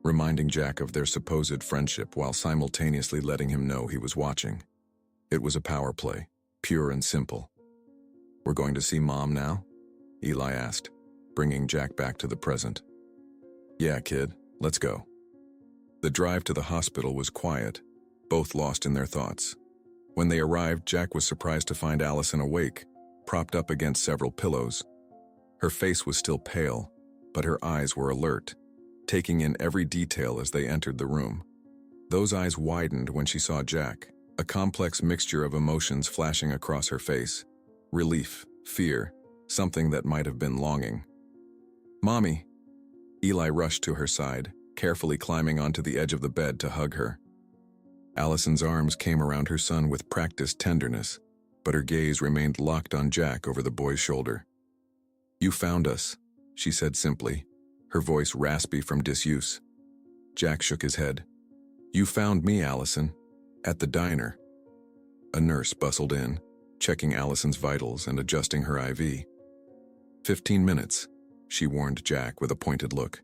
reminding Jack of their supposed friendship while simultaneously letting him know he was watching. It was a power play, pure and simple. "We're going to see Mom now?" Eli asked, bringing Jack back to the present. "Yeah, kid, let's go." The drive to the hospital was quiet, both lost in their thoughts. When they arrived, Jack was surprised to find Allison awake, propped up against several pillows. Her face was still pale, but her eyes were alert, taking in every detail as they entered the room. Those eyes widened when she saw Jack, a complex mixture of emotions flashing across her face. Relief, fear, something that might have been longing. "Mommy!" Eli rushed to her side, carefully climbing onto the edge of the bed to hug her. Allison's arms came around her son with practiced tenderness, but her gaze remained locked on Jack over the boy's shoulder. "You found us," she said simply, her voice raspy from disuse. Jack shook his head. "You found me, Allison, at the diner." A nurse bustled in, checking Allison's vitals and adjusting her IV. 15 minutes, she warned Jack with a pointed look.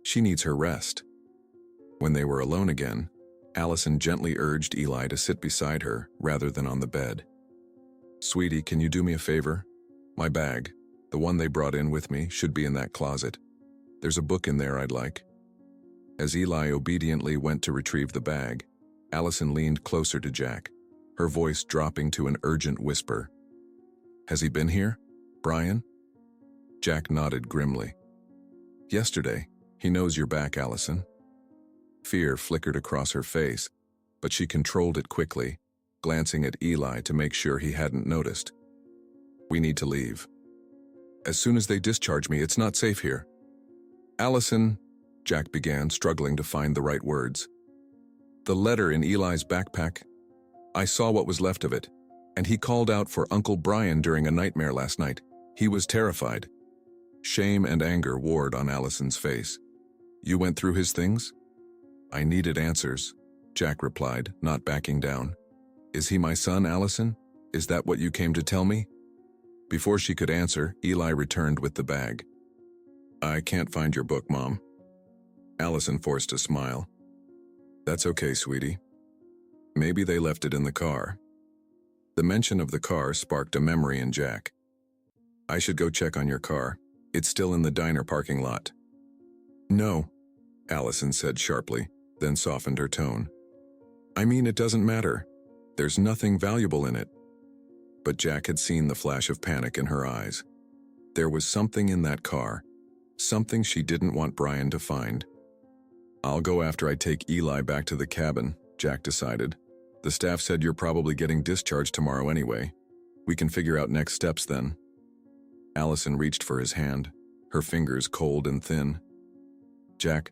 She needs her rest. When they were alone again, Allison gently urged Eli to sit beside her rather than on the bed. "Sweetie, can you do me a favor? My bag, the one they brought in with me, should be in that closet. There's a book in there I'd like." As Eli obediently went to retrieve the bag, Allison leaned closer to Jack, her voice dropping to an urgent whisper. "Has he been here, Brian?" Jack nodded grimly. "Yesterday. He knows you're back, Allison." Fear flickered across her face, but she controlled it quickly, glancing at Eli to make sure he hadn't noticed. "We need to leave. As soon as they discharge me, it's not safe here." "Allison," Jack began, struggling to find the right words. "The letter in Eli's backpack. I saw what was left of it, and he called out for Uncle Brian during a nightmare last night. He was terrified." Shame and anger warred on Allison's face. "You went through his things?" "I needed answers," Jack replied, not backing down. "Is he my son, Allison? Is that what you came to tell me?" Before she could answer, Eli returned with the bag. "I can't find your book, Mom." Allison forced a smile. "That's okay, sweetie. Maybe they left it in the car." The mention of the car sparked a memory in Jack. "I should go check on your car. It's still in the diner parking lot." "No," Allison said sharply, then softened her tone. "I mean, it doesn't matter. There's nothing valuable in it." But Jack had seen the flash of panic in her eyes. There was something in that car, something she didn't want Brian to find. "I'll go after I take Eli back to the cabin," Jack decided. "The staff said you're probably getting discharged tomorrow anyway. We can figure out next steps then." Allison reached for his hand, her fingers cold and thin. "Jack,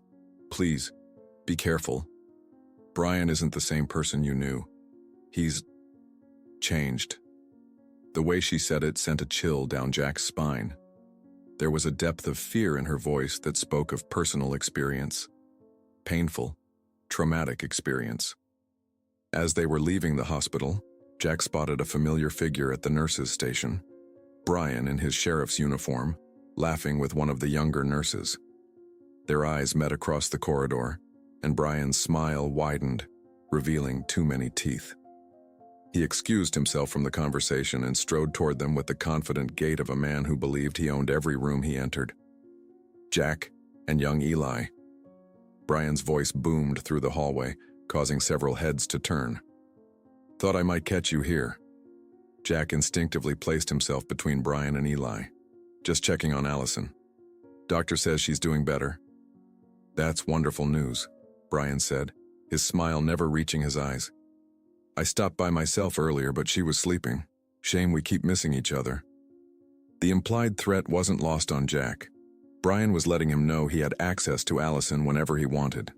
please, be careful. Brian isn't the same person you knew. He's changed." The way she said it sent a chill down Jack's spine. There was a depth of fear in her voice that spoke of personal experience. Painful, traumatic experience. As they were leaving the hospital, Jack spotted a familiar figure at the nurses' station. Brian in his sheriff's uniform, laughing with one of the younger nurses. Their eyes met across the corridor, and Brian's smile widened, revealing too many teeth. He excused himself from the conversation and strode toward them with the confident gait of a man who believed he owned every room he entered. "Jack and young Eli." Brian's voice boomed through the hallway, causing several heads to turn. "Thought I might catch you here." Jack instinctively placed himself between Brian and Eli. "Just checking on Allison. Doctor says she's doing better." "That's wonderful news," Brian said, his smile never reaching his eyes. "I stopped by myself earlier, but she was sleeping. Shame we keep missing each other." The implied threat wasn't lost on Jack. Brian was letting him know he had access to Allison whenever he wanted.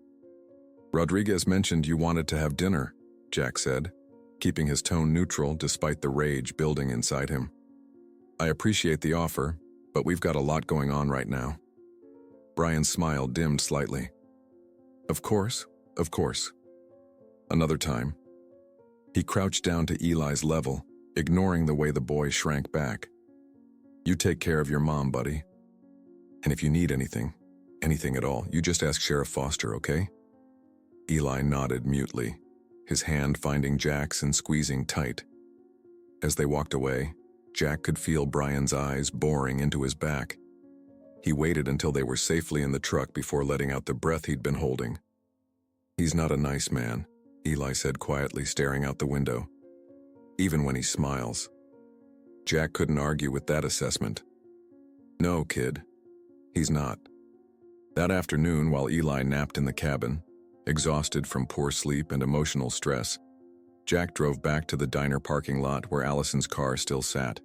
"Rodriguez mentioned you wanted to have dinner," Jack said, keeping his tone neutral despite the rage building inside him. "I appreciate the offer, but we've got a lot going on right now." Brian's smile dimmed slightly. Of course. Another time." He crouched down to Eli's level, ignoring the way the boy shrank back. "You take care of your mom, buddy. And if you need anything at all, you just ask Sheriff Foster, okay?" Eli nodded mutely, his hand finding Jack's and squeezing tight. As they walked away, Jack could feel Brian's eyes boring into his back. He waited until they were safely in the truck before letting out the breath he'd been holding. "He's not a nice man," Eli said quietly, staring out the window. "Even when he smiles." Jack couldn't argue with that assessment. "No, kid, he's not." That afternoon, while Eli napped in the cabin, exhausted from poor sleep and emotional stress, Jack drove back to the diner parking lot where Allison's car still sat.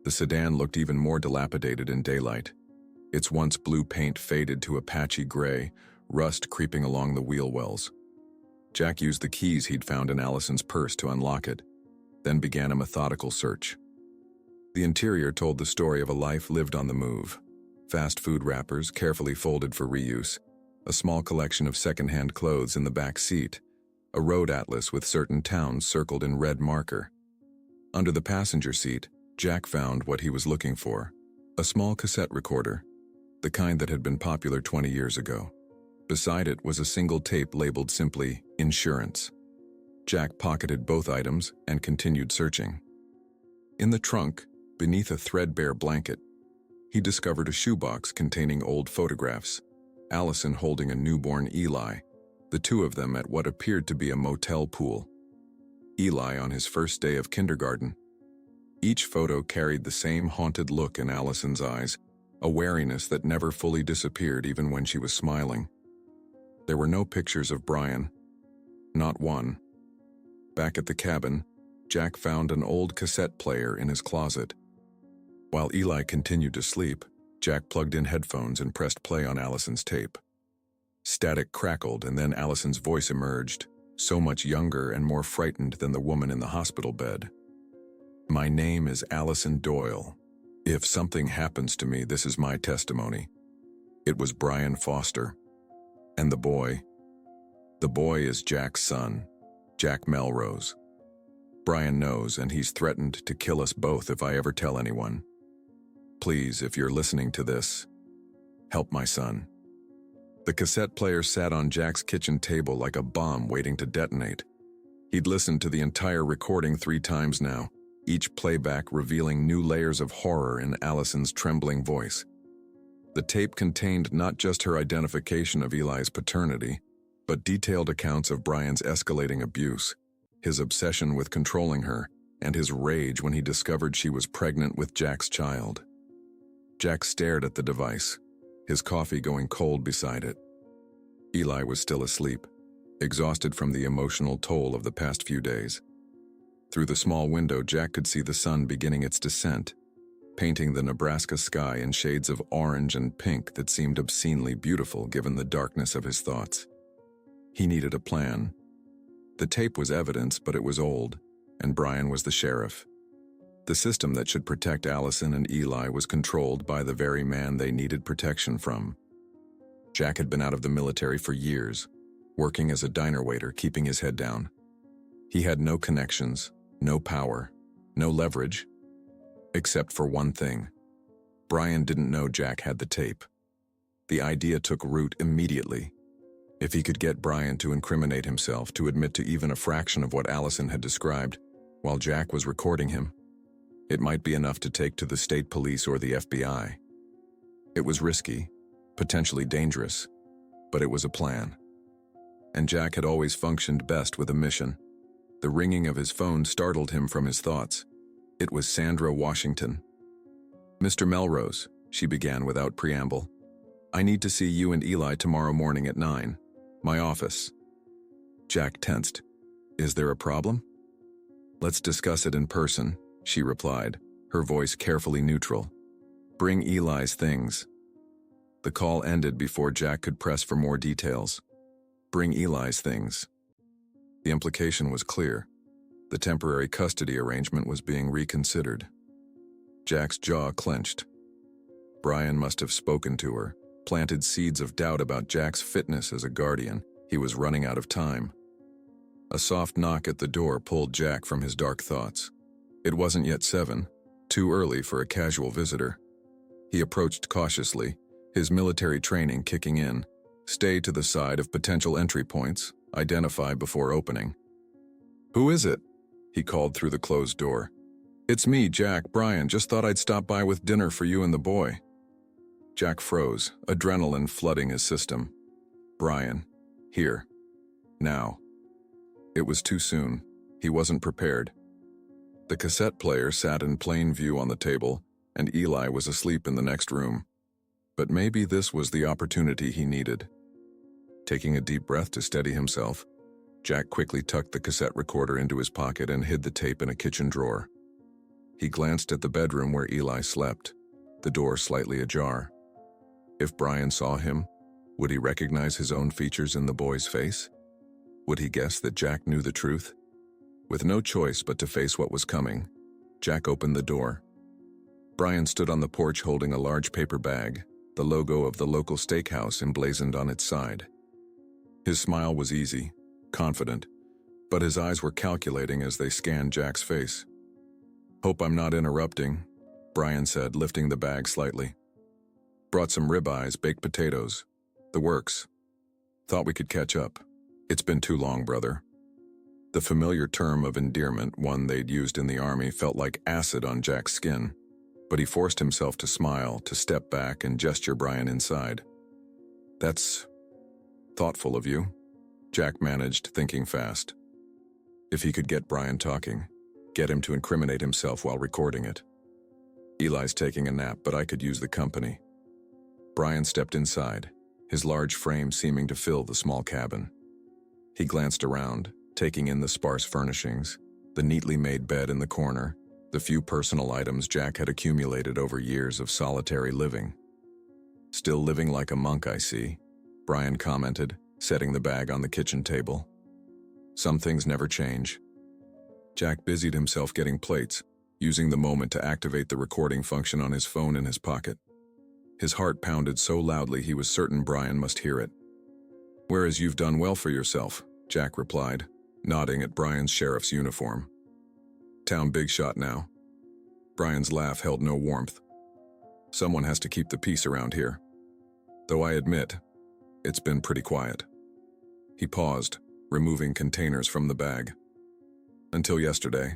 The sedan looked even more dilapidated in daylight. Its once blue paint faded to a patchy gray, rust creeping along the wheel wells. Jack used the keys he'd found in Allison's purse to unlock it, then began a methodical search. The interior told the story of a life lived on the move. Fast food wrappers carefully folded for reuse, a small collection of second-hand clothes in the back seat, a road atlas with certain towns circled in red marker. Under the passenger seat, Jack found what he was looking for: a small cassette recorder, the kind that had been popular 20 years ago. Beside it was a single tape labeled simply "Insurance." Jack pocketed both items and continued searching. In the trunk, beneath a threadbare blanket, he discovered a shoebox containing old photographs, Allison holding a newborn Eli, the two of them at what appeared to be a motel pool. Eli on his first day of kindergarten. Each photo carried the same haunted look in Allison's eyes, a wariness that never fully disappeared even when she was smiling. There were no pictures of Brian. Not one. Back at the cabin, Jack found an old cassette player in his closet. While Eli continued to sleep, Jack plugged in headphones and pressed play on Allison's tape. Static crackled, and then Allison's voice emerged, so much younger and more frightened than the woman in the hospital bed. "My name is Allison Doyle. If something happens to me, this is my testimony." It was Brian Foster. And the boy? The boy is Jack's son, Jack Melrose. Brian knows, and he's threatened to kill us both if I ever tell anyone. Please, if you're listening to this, help my son. The cassette player sat on Jack's kitchen table like a bomb waiting to detonate. He'd listened to the entire recording 3 times now, each playback revealing new layers of horror in Allison's trembling voice. The tape contained not just her identification of Eli's paternity, but detailed accounts of Brian's escalating abuse, his obsession with controlling her, and his rage when he discovered she was pregnant with Jack's child. Jack stared at the device, his coffee going cold beside it. Eli was still asleep, exhausted from the emotional toll of the past few days. Through the small window, Jack could see the sun beginning its descent, painting the Nebraska sky in shades of orange and pink that seemed obscenely beautiful given the darkness of his thoughts. He needed a plan. The tape was evidence, but it was old, and Brian was the sheriff. The system that should protect Allison and Eli was controlled by the very man they needed protection from. Jack had been out of the military for years, working as a diner waiter, keeping his head down. He had no connections, no power, no leverage, except for one thing. Brian didn't know Jack had the tape. The idea took root immediately. If he could get Brian to incriminate himself, to admit to even a fraction of what Allison had described, while Jack was recording him, it might be enough to take to the state police or the FBI. It was risky, potentially dangerous, but it was a plan. And Jack had always functioned best with a mission. The ringing of his phone startled him from his thoughts. It was Sandra Washington. "Mr. Melrose," she began without preamble, "I need to see you and Eli tomorrow morning at 9. My office." Jack tensed. "Is there a problem?" "Let's discuss it in person," she replied, her voice carefully neutral. "Bring Eli's things." The call ended before Jack could press for more details. Bring Eli's things. The implication was clear. The temporary custody arrangement was being reconsidered. Jack's jaw clenched. Brian must have spoken to her, planted seeds of doubt about Jack's fitness as a guardian. He was running out of time. A soft knock at the door pulled Jack from his dark thoughts. It wasn't yet 7, too early for a casual visitor. He approached cautiously, his military training kicking in. Stay to the side of potential entry points, identify before opening. "Who is it?" he called through the closed door. "It's me, Jack. Brian, just thought I'd stop by with dinner for you and the boy." Jack froze, adrenaline flooding his system. Brian. Here. Now. It was too soon. He wasn't prepared. The cassette player sat in plain view on the table, and Eli was asleep in the next room. But maybe this was the opportunity he needed. Taking a deep breath to steady himself, Jack quickly tucked the cassette recorder into his pocket and hid the tape in a kitchen drawer. He glanced at the bedroom where Eli slept, the door slightly ajar. If Brian saw him, would he recognize his own features in the boy's face? Would he guess that Jack knew the truth? With no choice but to face what was coming, Jack opened the door. Brian stood on the porch holding a large paper bag, the logo of the local steakhouse emblazoned on its side. His smile was easy, confident, but his eyes were calculating as they scanned Jack's face. Hope I'm not interrupting, Brian said, lifting the bag slightly. Brought some ribeyes, baked potatoes. The works. Thought we could catch up. It's been too long, brother. The familiar term of endearment, one they'd used in the army, felt like acid on Jack's skin, but he forced himself to smile, to step back and gesture Brian inside. That's thoughtful of you, Jack managed, thinking fast. If he could get Brian talking, get him to incriminate himself while recording it. Eli's taking a nap, but I could use the company. Brian stepped inside, his large frame seeming to fill the small cabin. He glanced around, taking in the sparse furnishings, the neatly made bed in the corner, the few personal items Jack had accumulated over years of solitary living. Still living like a monk, I see, Brian commented, setting the bag on the kitchen table. Some things never change. Jack busied himself getting plates, using the moment to activate the recording function on his phone in his pocket. His heart pounded so loudly he was certain Brian must hear it. Whereas you've done well for yourself, Jack replied, nodding at Brian's sheriff's uniform. Town big shot now. Brian's laugh held no warmth. Someone has to keep the peace around here. Though I admit, it's been pretty quiet. He paused, removing containers from the bag. Until yesterday.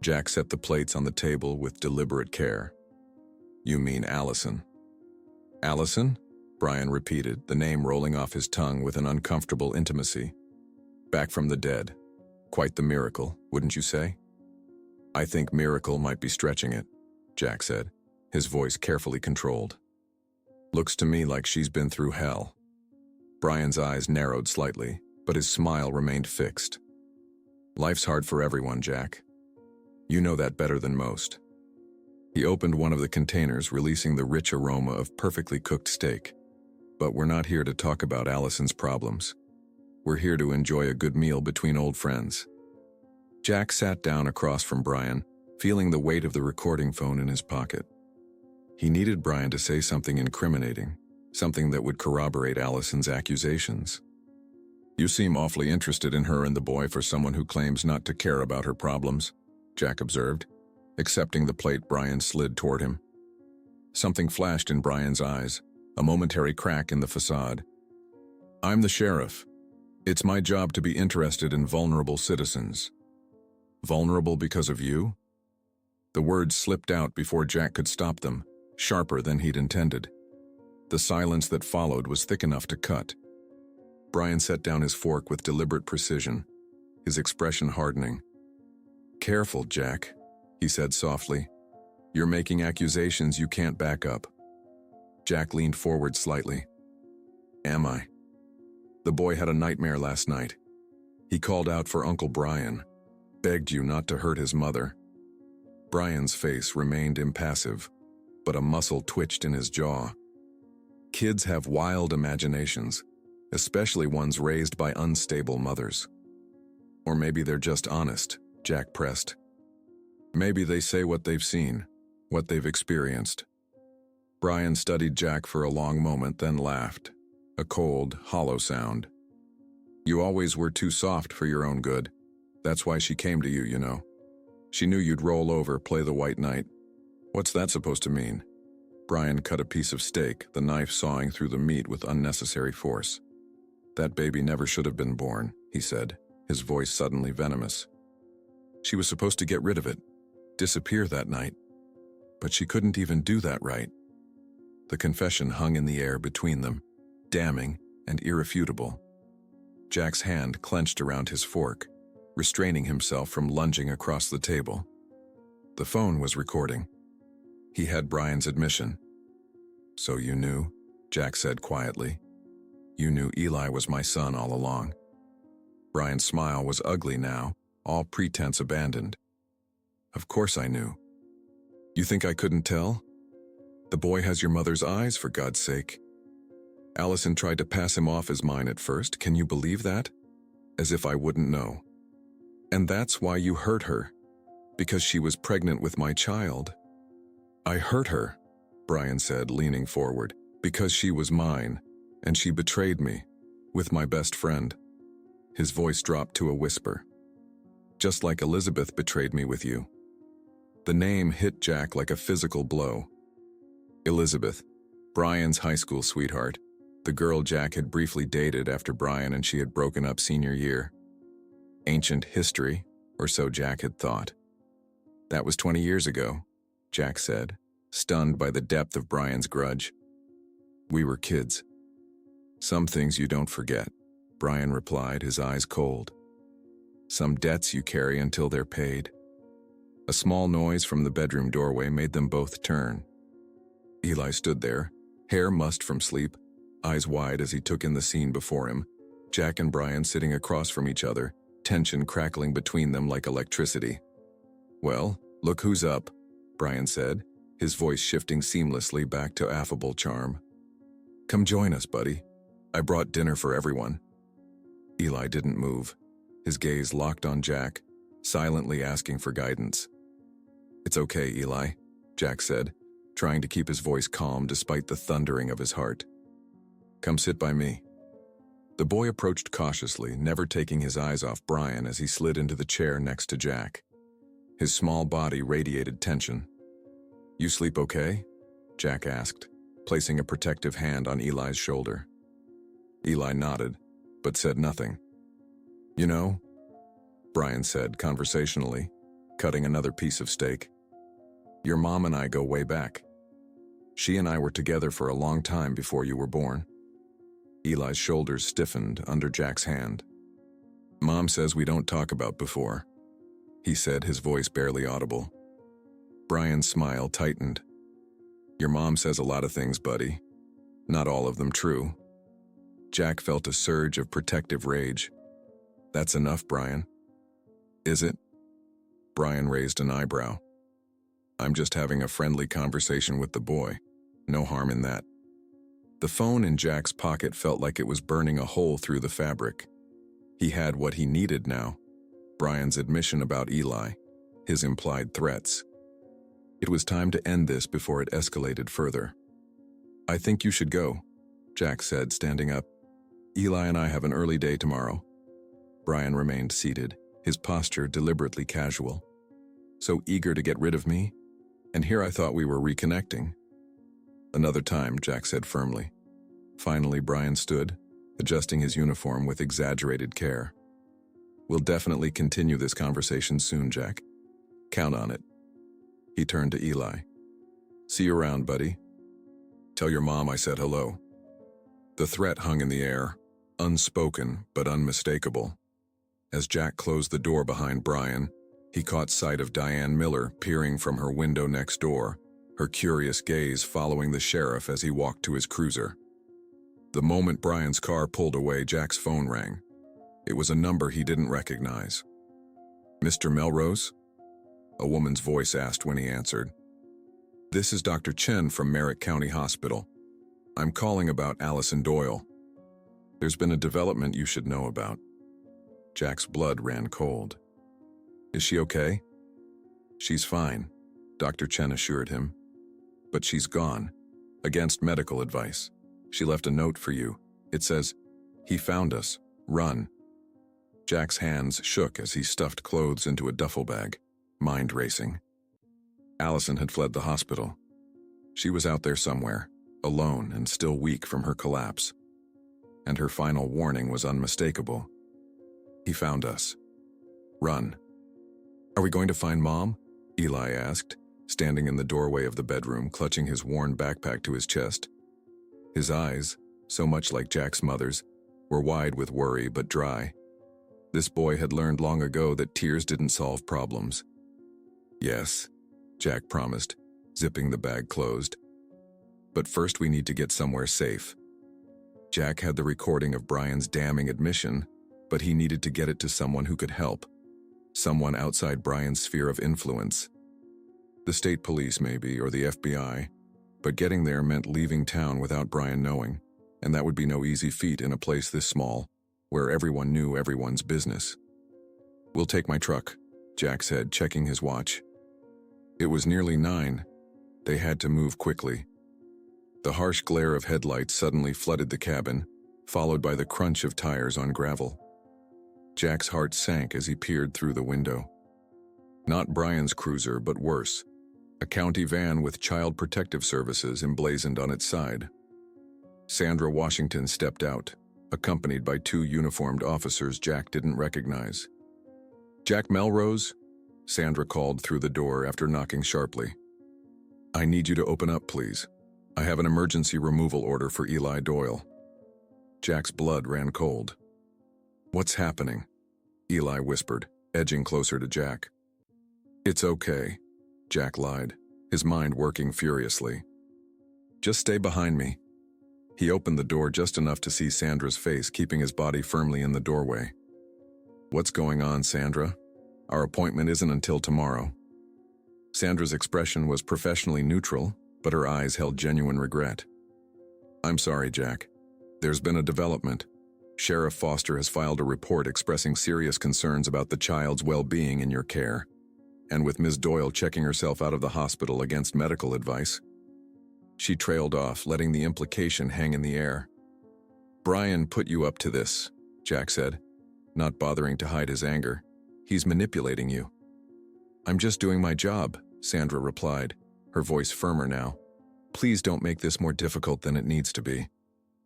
Jack set the plates on the table with deliberate care. You mean Allison? Allison? Brian repeated, the name rolling off his tongue with an uncomfortable intimacy. Back from the dead. Quite the miracle, wouldn't you say? I think miracle might be stretching it, Jack said, his voice carefully controlled. Looks to me like she's been through hell. Brian's eyes narrowed slightly, but his smile remained fixed. Life's hard for everyone, Jack. You know that better than most. He opened one of the containers, releasing the rich aroma of perfectly cooked steak. But we're not here to talk about Allison's problems. We're here to enjoy a good meal between old friends. Jack sat down across from Brian, feeling the weight of the recording phone in his pocket. He needed Brian to say something incriminating, something that would corroborate Allison's accusations. You seem awfully interested in her and the boy for someone who claims not to care about her problems, Jack observed, accepting the plate Brian slid toward him. Something flashed in Brian's eyes, a momentary crack in the facade. I'm the sheriff. It's my job to be interested in vulnerable citizens. Vulnerable because of you? The words slipped out before Jack could stop them, sharper than he'd intended. The silence that followed was thick enough to cut. Brian set down his fork with deliberate precision, his expression hardening. Careful, Jack, he said softly. You're making accusations you can't back up. Jack leaned forward slightly. Am I? The boy had a nightmare last night. He called out for Uncle Brian, begged you not to hurt his mother. Brian's face remained impassive, but a muscle twitched in his jaw. Kids have wild imaginations, especially ones raised by unstable mothers. Or maybe they're just honest, Jack pressed. Maybe they say what they've seen, what they've experienced. Brian studied Jack for a long moment, then laughed, a cold, hollow sound. You always were too soft for your own good. That's why she came to you, you know. She knew you'd roll over, play the white knight. What's that supposed to mean? Brian cut a piece of steak, the knife sawing through the meat with unnecessary force. That baby never should have been born, he said, his voice suddenly venomous. She was supposed to get rid of it, disappear that night. But she couldn't even do that right. The confession hung in the air between them, damning and irrefutable. Jack's hand clenched around his fork, restraining himself from lunging across the table. The phone was recording. He had Brian's admission. So you knew, Jack said quietly. You knew Eli was my son all along. Brian's smile was ugly now, all pretense abandoned. Of course I knew. You think I couldn't tell? The boy has your mother's eyes, for God's sake. Allison tried to pass him off as mine at first, can you believe that? As if I wouldn't know. And that's why you hurt her, because she was pregnant with my child. I hurt her, Brian said, leaning forward, because she was mine, and she betrayed me, with my best friend. His voice dropped to a whisper. Just like Elizabeth betrayed me with you. The name hit Jack like a physical blow. Elizabeth, Brian's high school sweetheart, the girl Jack had briefly dated after Brian and she had broken up senior year. Ancient history, or so Jack had thought. That was 20 years ago, Jack said, stunned by the depth of Brian's grudge. We were kids. Some things you don't forget, Brian replied, his eyes cold. Some debts you carry until they're paid. A small noise from the bedroom doorway made them both turn. Eli stood there, hair mussed from sleep, eyes wide as he took in the scene before him, Jack and Brian sitting across from each other, tension crackling between them like electricity. Well, look who's up, Brian said, his voice shifting seamlessly back to affable charm. Come join us, buddy. I brought dinner for everyone. Eli didn't move, his gaze locked on Jack, silently asking for guidance. It's okay, Eli, Jack said, trying to keep his voice calm despite the thundering of his heart. Come sit by me. The boy approached cautiously, never taking his eyes off Brian as he slid into the chair next to Jack. His small body radiated tension. You sleep okay? Jack asked, placing a protective hand on Eli's shoulder. Eli nodded, but said nothing. You know, Brian said conversationally, cutting another piece of steak. Your mom and I go way back. She and I were together for a long time before you were born. Eli's shoulders stiffened under Jack's hand. Mom says we don't talk about before, he said, his voice barely audible. Brian's smile tightened. Your mom says a lot of things, buddy. Not all of them true. Jack felt a surge of protective rage. That's enough, Brian. Is it? Brian raised an eyebrow. I'm just having a friendly conversation with the boy. No harm in that. The phone in Jack's pocket felt like it was burning a hole through the fabric. He had what he needed now. Brian's admission about Eli, his implied threats. It was time to end this before it escalated further. I think you should go, Jack said, standing up. Eli and I have an early day tomorrow. Brian remained seated, his posture deliberately casual. So eager to get rid of me? And here I thought we were reconnecting. Another time, Jack said firmly. Finally, Brian stood, adjusting his uniform with exaggerated care. We'll definitely continue this conversation soon, Jack. Count on it. He turned to Eli. See you around, buddy. Tell your mom I said hello. The threat hung in the air, unspoken but unmistakable. As Jack closed the door behind Brian, he caught sight of Diane Miller peering from her window next door, her curious gaze following the sheriff as he walked to his cruiser. The moment Brian's car pulled away, Jack's phone rang. It was a number he didn't recognize. Mr. Melrose? A woman's voice asked when he answered. This is Dr. Chen from Merritt County Hospital. I'm calling about Allison Doyle. There's been a development you should know about. Jack's blood ran cold. Is she okay? She's fine, Dr. Chen assured him. But she's gone, against medical advice. She left a note for you. It says, "He found us. Run." Jack's hands shook as he stuffed clothes into a duffel bag, mind racing. Allison had fled the hospital. She was out there somewhere, alone and still weak from her collapse. And her final warning was unmistakable. He found us. Run. Are we going to find Mom? Eli asked, standing in the doorway of the bedroom, clutching his worn backpack to his chest. His eyes, so much like Jack's mother's, were wide with worry but dry. This boy had learned long ago that tears didn't solve problems. Yes, Jack promised, zipping the bag closed. But first we need to get somewhere safe. Jack had the recording of Brian's damning admission, but he needed to get it to someone who could help. Someone outside Brian's sphere of influence. The state police maybe, or the FBI, but getting there meant leaving town without Brian knowing, and that would be no easy feat in a place this small, where everyone knew everyone's business. We'll take my truck, Jack said, checking his watch. It was nearly 9. They had to move quickly. The harsh glare of headlights suddenly flooded the cabin, followed by the crunch of tires on gravel. Jack's heart sank as he peered through the window. Not Brian's cruiser, but worse. A county van with Child Protective Services emblazoned on its side. Sandra Washington stepped out, accompanied by two uniformed officers Jack didn't recognize. "Jack Melrose?" Sandra called through the door after knocking sharply. "I need you to open up, please. I have an emergency removal order for Eli Doyle." Jack's blood ran cold. "What's happening?" Eli whispered, edging closer to Jack. "It's okay," Jack lied, his mind working furiously. "Just stay behind me." He opened the door just enough to see Sandra's face, keeping his body firmly in the doorway. "What's going on, Sandra? Our appointment isn't until tomorrow." Sandra's expression was professionally neutral, but her eyes held genuine regret. "I'm sorry, Jack. There's been a development. Sheriff Foster has filed a report expressing serious concerns about the child's well-being in your care, and with Ms. Doyle checking herself out of the hospital against medical advice." She trailed off, letting the implication hang in the air. "Brian put you up to this," Jack said, not bothering to hide his anger. "He's manipulating you." "I'm just doing my job," Sandra replied, her voice firmer now. "Please don't make this more difficult than it needs to be.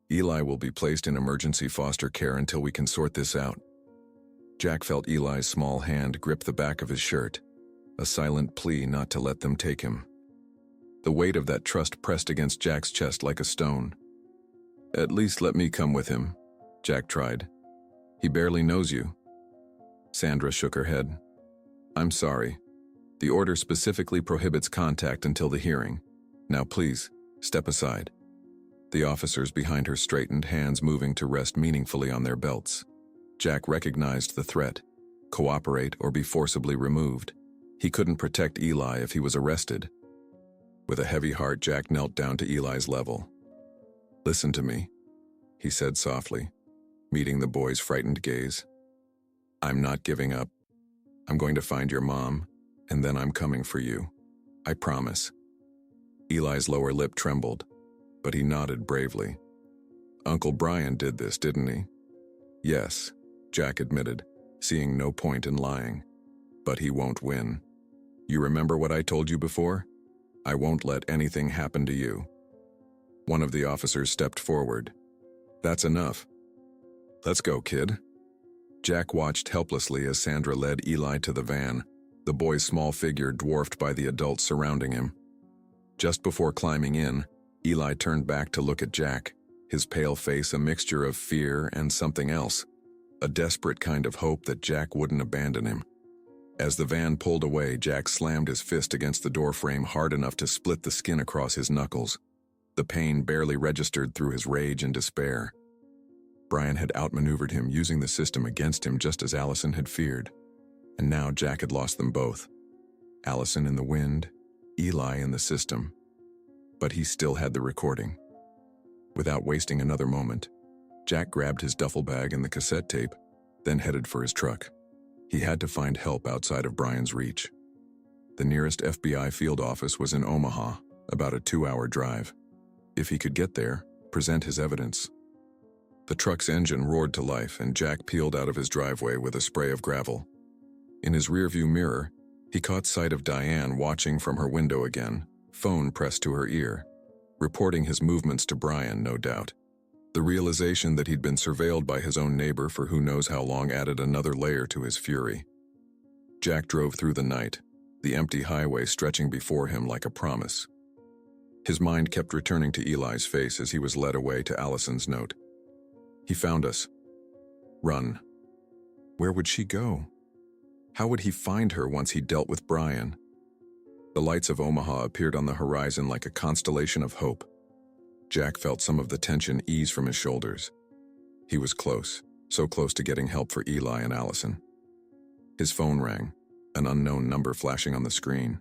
Eli will be placed in emergency foster care until we can sort this out." Jack felt Eli's small hand grip the back of his shirt, a silent plea not to let them take him. The weight of that trust pressed against Jack's chest like a stone. "At least let me come with him," Jack tried. "He barely knows you." Sandra shook her head. "I'm sorry. The order specifically prohibits contact until the hearing. Now please, step aside." The officers behind her straightened, hands moving to rest meaningfully on their belts. Jack recognized the threat: cooperate or be forcibly removed. He couldn't protect Eli if he was arrested. With a heavy heart, Jack knelt down to Eli's level. "Listen to me," he said softly, meeting the boy's frightened gaze. "I'm not giving up. I'm going to find your mom, and then I'm coming for you. I promise." Eli's lower lip trembled, but he nodded bravely. "Uncle Brian did this, didn't he?" "Yes," Jack admitted, seeing no point in lying. "But he won't win. You remember what I told you before? I won't let anything happen to you." One of the officers stepped forward. "That's enough. Let's go, kid." Jack watched helplessly as Sandra led Eli to the van, the boy's small figure dwarfed by the adults surrounding him. Just before climbing in, Eli turned back to look at Jack, his pale face a mixture of fear and something else, a desperate kind of hope that Jack wouldn't abandon him. As the van pulled away, Jack slammed his fist against the doorframe hard enough to split the skin across his knuckles. The pain barely registered through his rage and despair. Brian had outmaneuvered him, using the system against him just as Allison had feared. And now Jack had lost them both. Allison in the wind, Eli in the system. But he still had the recording. Without wasting another moment, Jack grabbed his duffel bag and the cassette tape, then headed for his truck. He had to find help outside of Brian's reach. The nearest FBI field office was in Omaha, about a 2-hour drive. If he could get there, present his evidence. The truck's engine roared to life, and Jack peeled out of his driveway with a spray of gravel. In his rearview mirror, he caught sight of Diane watching from her window again, phone pressed to her ear, reporting his movements to Brian, no doubt. The realization that he'd been surveilled by his own neighbor for who knows how long added another layer to his fury. Jack drove through the night, the empty highway stretching before him like a promise. His mind kept returning to Eli's face as he was led away to Allison's note. "He found us. Run." Where would she go? How would he find her once he dealt with Brian? The lights of Omaha appeared on the horizon like a constellation of hope. Jack felt some of the tension ease from his shoulders. He was close, so close to getting help for Eli and Allison. His phone rang, an unknown number flashing on the screen.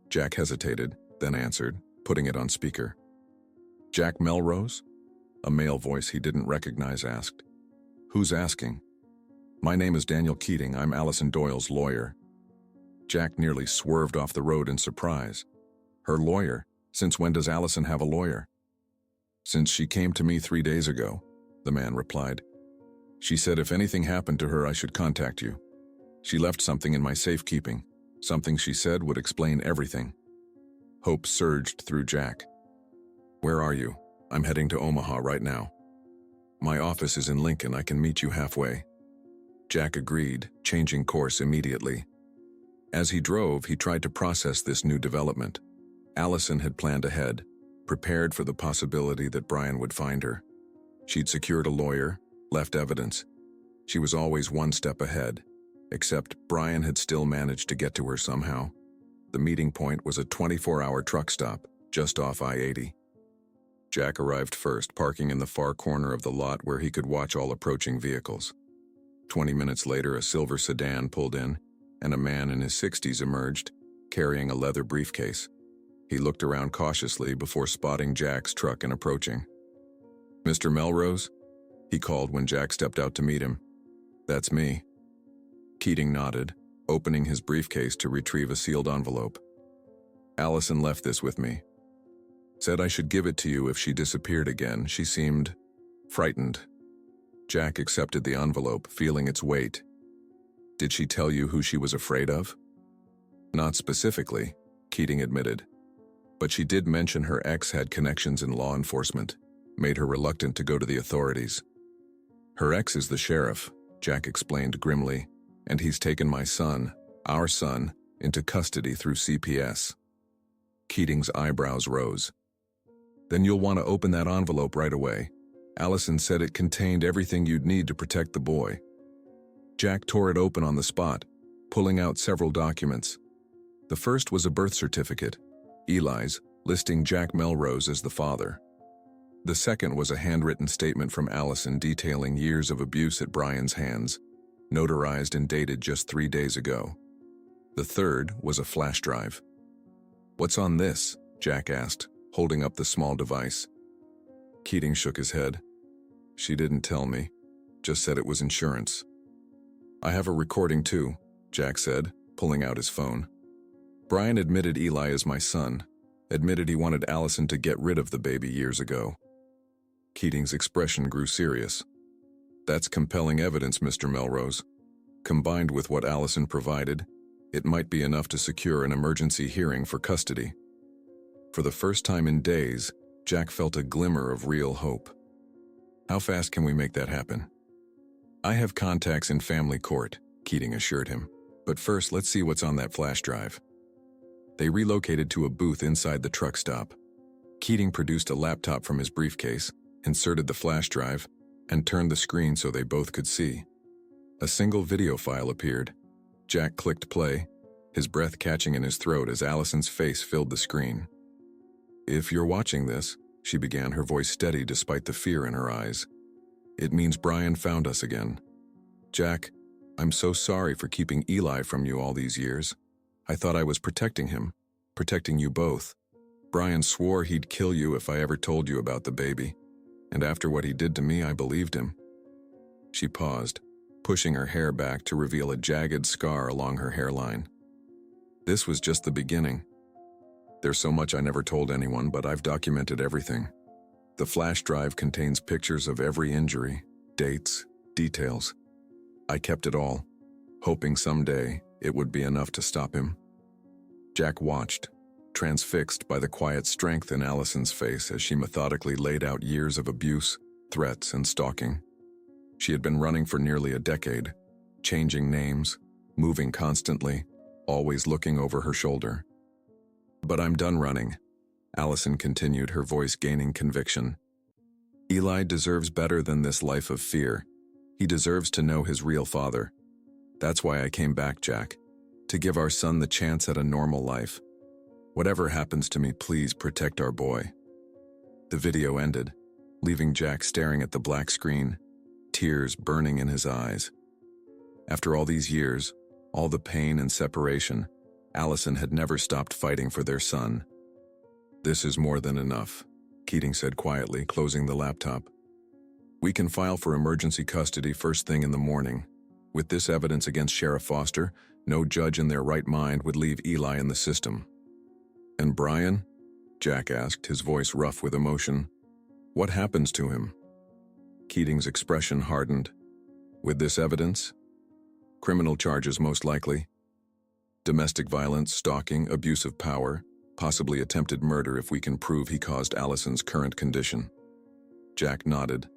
Jack hesitated, then answered, putting it on speaker. "Jack Melrose?" A male voice he didn't recognize asked. "Who's asking?" "My name is Daniel Keating. I'm Allison Doyle's lawyer." Jack nearly swerved off the road in surprise. "Her lawyer? Since when does Allison have a lawyer?" "Since she came to me 3 days ago," the man replied. "She said if anything happened to her, I should contact you. She left something in my safekeeping, Something she said would explain everything. Hope surged through Jack. "Where are you? I'm heading to Omaha right now." "My office is in Lincoln. I can meet you halfway." Jack agreed, changing course immediately. As he drove, he tried to process this new development. Allison had planned ahead, prepared for the possibility that Brian would find her. She'd secured a lawyer, left evidence. She was always one step ahead, except Brian had still managed to get to her somehow. The meeting point was a 24-hour truck stop, just off I-80. Jack arrived first, parking in the far corner of the lot where he could watch all approaching vehicles. 20 minutes later, a silver sedan pulled in, and a man in his 60s emerged, carrying a leather briefcase. He looked around cautiously before spotting Jack's truck and approaching. "Mr. Melrose?" he called when Jack stepped out to meet him. "That's me." Keating nodded, opening his briefcase to retrieve a sealed envelope. "Allison left this with me. Said I should give it to you if she disappeared again. She seemed frightened." Jack accepted the envelope, feeling its weight. "Did she tell you who she was afraid of?" "Not specifically," Keating admitted. "But she did mention her ex had connections in law enforcement, made her reluctant to go to the authorities." "Her ex is the sheriff," Jack explained grimly, "and he's taken my son, our son, into custody through CPS." Keating's eyebrows rose. "Then you'll want to open that envelope right away. Allison said it contained everything you'd need to protect the boy." Jack tore it open on the spot, pulling out several documents. The first was a birth certificate, Eli's, listing Jack Melrose as the father. The second was a handwritten statement from Allison detailing years of abuse at Brian's hands, notarized and dated just 3 days ago. The third was a flash drive. "What's on this?" Jack asked, holding up the small device. Keating shook his head. "She didn't tell me, just said it was insurance." "I have a recording too," Jack said, pulling out his phone. "Brian admitted Eli is my son, admitted he wanted Allison to get rid of the baby years ago." Keating's expression grew serious. "That's compelling evidence, Mr. Melrose. Combined with what Allison provided, it might be enough to secure an emergency hearing for custody." For the first time in days, Jack felt a glimmer of real hope. "How fast can we make that happen?" "I have contacts in family court," Keating assured him. "But first, let's see what's on that flash drive." They relocated to a booth inside the truck stop. Keating produced a laptop from his briefcase, inserted the flash drive, and turned the screen so they both could see. A single video file appeared. Jack clicked play, his breath catching in his throat as Allison's face filled the screen. "If you're watching this," she began, her voice steady despite the fear in her eyes, "it means Brian found us again. Jack, I'm so sorry for keeping Eli from you all these years. I thought I was protecting him, protecting you both. Brian swore he'd kill you if I ever told you about the baby, and after what he did to me, I believed him." She paused, pushing her hair back to reveal a jagged scar along her hairline. "This was just the beginning. There's so much I never told anyone, but I've documented everything. The flash drive contains pictures of every injury, dates, details. I kept it all, hoping someday it would be enough to stop him." Jack watched, transfixed by the quiet strength in Allison's face as she methodically laid out years of abuse, threats, and stalking. She had been running for nearly a decade, changing names, moving constantly, always looking over her shoulder. "But I'm done running," Allison continued, her voice gaining conviction. "Eli deserves better than this life of fear. He deserves to know his real father. That's why I came back, Jack, to give our son the chance at a normal life. Whatever happens to me, please protect our boy." The video ended, leaving Jack staring at the black screen, tears burning in his eyes. After all these years, all the pain and separation, Allison had never stopped fighting for their son. "This is more than enough," Keating said quietly, closing the laptop. "We can file for emergency custody first thing in the morning. With this evidence against Sheriff Foster, no judge in their right mind would leave Eli in the system." "And Brian?" Jack asked, his voice rough with emotion. "What happens to him?" Keating's expression hardened. "With this evidence? Criminal charges most likely. Domestic violence, stalking, abuse of power, possibly attempted murder if we can prove he caused Allison's current condition. Jack nodded,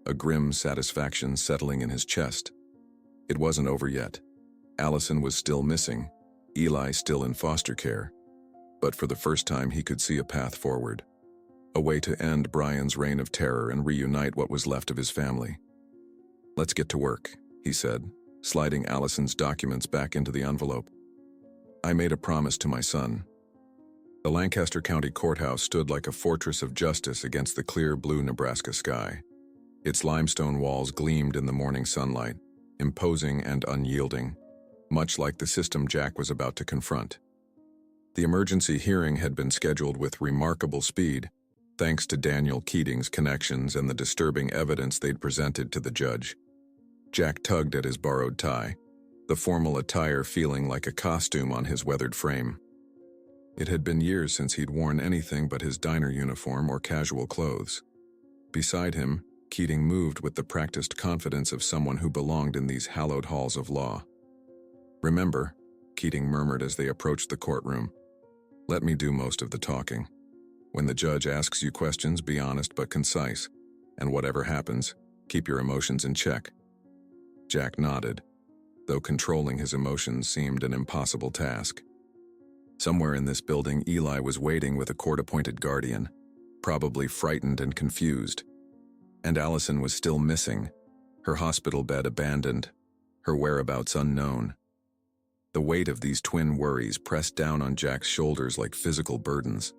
a grim satisfaction settling in his chest. It wasn't over yet. Allison was still missing, Eli still in foster care. But for the first time he could see a path forward. A way to end Brian's reign of terror and reunite what was left of his family. "Let's get to work," he said, sliding Allison's documents back into the envelope. "I made a promise to my son." The Lancaster County Courthouse stood like a fortress of justice against the clear blue Nebraska sky. Its limestone walls gleamed in the morning sunlight, imposing and unyielding, much like the system Jack was about to confront. The emergency hearing had been scheduled with remarkable speed, thanks to Daniel Keating's connections and the disturbing evidence they'd presented to the judge. Jack tugged at his borrowed tie, the formal attire feeling like a costume on his weathered frame. It had been years since he'd worn anything but his diner uniform or casual clothes. Beside him, Keating moved with the practiced confidence of someone who belonged in these hallowed halls of law. "Remember," Keating murmured as they approached the courtroom, "let me do most of the talking. When the judge asks you questions, be honest but concise, and whatever happens, keep your emotions in check." Jack nodded, though controlling his emotions seemed an impossible task. Somewhere in this building, Eli was waiting with a court-appointed guardian, probably frightened and confused. And Allison was still missing, her hospital bed abandoned, her whereabouts unknown. The weight of these twin worries pressed down on Jack's shoulders like physical burdens.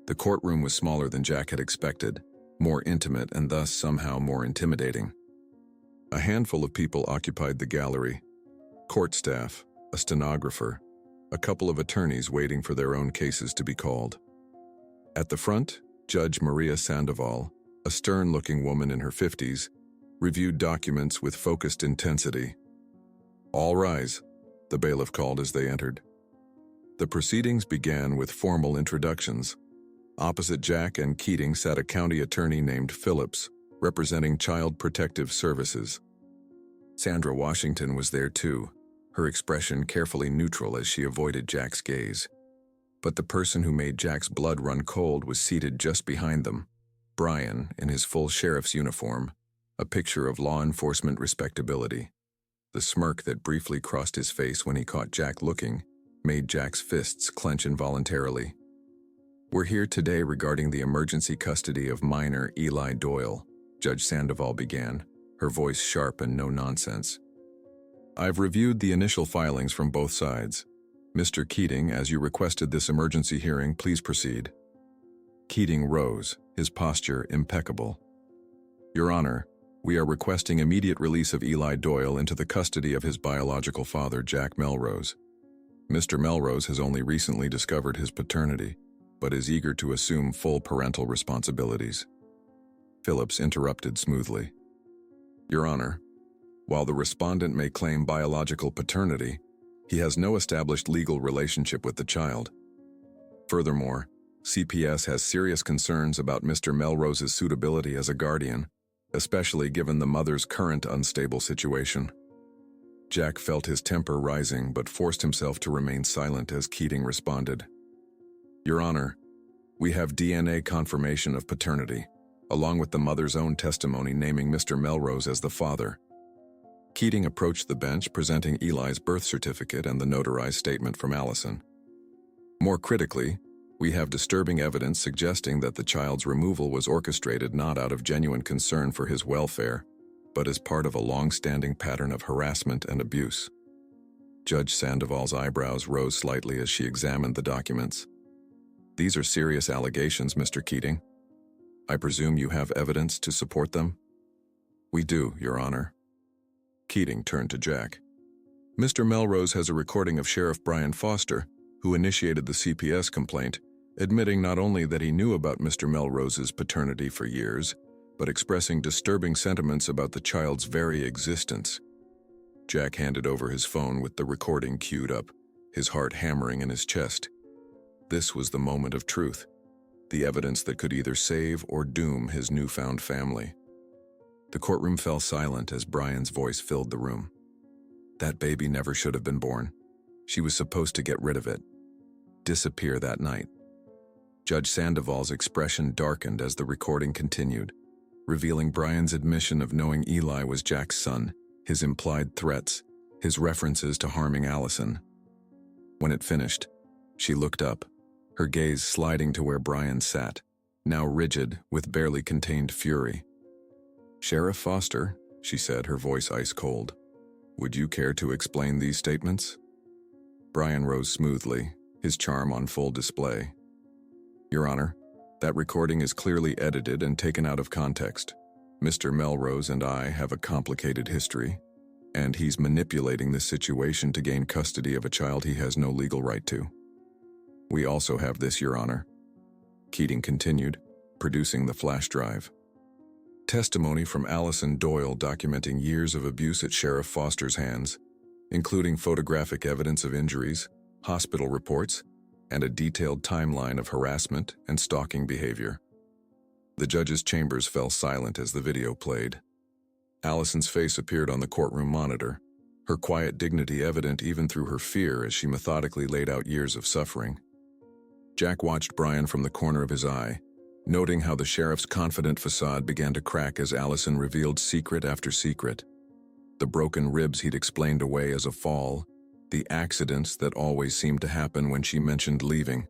The courtroom was smaller than Jack had expected, more intimate and thus somehow more intimidating. A handful of people occupied the gallery: court staff, a stenographer, a couple of attorneys waiting for their own cases to be called. At the front, Judge Maria Sandoval, a stern-looking woman in her 50s, reviewed documents with focused intensity. "All rise," the bailiff called as they entered. The proceedings began with formal introductions. Opposite Jack and Keating sat a county attorney named Phillips, representing Child Protective Services. Sandra Washington was there too, her expression carefully neutral as she avoided Jack's gaze. But the person who made Jack's blood run cold was seated just behind them, Brian in his full sheriff's uniform, a picture of law enforcement respectability. The smirk that briefly crossed his face when he caught Jack looking made Jack's fists clench involuntarily. "We're here today regarding the emergency custody of minor Eli Doyle," Judge Sandoval began, her voice sharp and no nonsense. "I've reviewed the initial filings from both sides. Mr. Keating, as you requested this emergency hearing, please proceed." Keating rose, his posture impeccable. "Your Honor, we are requesting immediate release of Eli Doyle into the custody of his biological father, Jack Melrose. Mr. Melrose has only recently discovered his paternity, but is eager to assume full parental responsibilities." Phillips interrupted smoothly. "Your Honor, while the respondent may claim biological paternity, he has no established legal relationship with the child. Furthermore, CPS has serious concerns about Mr. Melrose's suitability as a guardian, especially given the mother's current unstable situation." Jack felt his temper rising but forced himself to remain silent as Keating responded. "Your Honor, we have DNA confirmation of paternity, along with the mother's own testimony naming Mr. Melrose as the father." Keating approached the bench, presenting Eli's birth certificate and the notarized statement from Allison. "More critically, we have disturbing evidence suggesting that the child's removal was orchestrated not out of genuine concern for his welfare, but as part of a long-standing pattern of harassment and abuse." Judge Sandoval's eyebrows rose slightly as she examined the documents. "These are serious allegations, Mr. Keating. I presume you have evidence to support them?" "We do, Your Honor." Keating turned to Jack. "Mr. Melrose has a recording of Sheriff Brian Foster, who initiated the CPS complaint, admitting not only that he knew about Mr. Melrose's paternity for years, but expressing disturbing sentiments about the child's very existence." Jack handed over his phone with the recording queued up, his heart hammering in his chest. This was the moment of truth, the evidence that could either save or doom his newfound family. The courtroom fell silent as Brian's voice filled the room. "That baby never should have been born. She was supposed to get rid of it, disappear that night. Judge Sandoval's expression darkened as the recording continued, revealing Brian's admission of knowing Eli was Jack's son, his implied threats, his references to harming Allison. When it finished, she looked up, her gaze sliding to where Brian sat, now rigid with barely contained fury. "Sheriff Foster," she said, her voice ice cold, "would you care to explain these statements?" Brian rose smoothly, his charm on full display. "Your Honor, that recording is clearly edited and taken out of context. Mr. Melrose and I have a complicated history, and he's manipulating this situation to gain custody of a child he has no legal right to. We also have this, Your Honor." Keating continued, producing the flash drive. Testimony from Allison Doyle documenting years of abuse at Sheriff Foster's hands, including photographic evidence of injuries, hospital reports, and a detailed timeline of harassment and stalking behavior. The judge's chambers fell silent as the video played. Allison's face appeared on the courtroom monitor, her quiet dignity evident even through her fear as she methodically laid out years of suffering. Jack watched Brian from the corner of his eye, noting how the sheriff's confident facade began to crack as Allison revealed secret after secret. The broken ribs he'd explained away as a fall, the accidents that always seemed to happen when she mentioned leaving,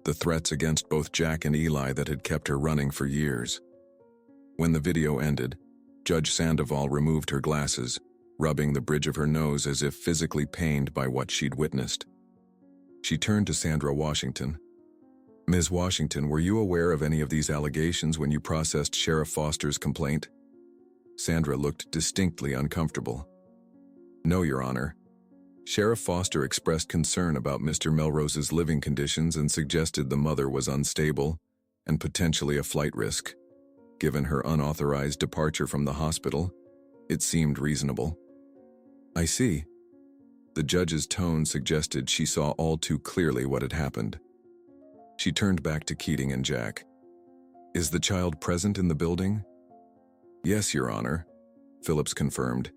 the threats against both Jack and Eli that had kept her running for years. When the video ended, Judge Sandoval removed her glasses, rubbing the bridge of her nose as if physically pained by what she'd witnessed. She turned to Sandra Washington. "Ms. Washington, were you aware of any of these allegations when you processed Sheriff Foster's complaint?" Sandra looked distinctly uncomfortable. "No, Your Honor. Sheriff Foster expressed concern about Mr. Melrose's living conditions and suggested the mother was unstable and potentially a flight risk. Given her unauthorized departure from the hospital, it seemed reasonable." "I see." The judge's tone suggested she saw all too clearly what had happened. She turned back to Keating and Jack. "Is the child present in the building?" "Yes, Your Honor," Phillips confirmed.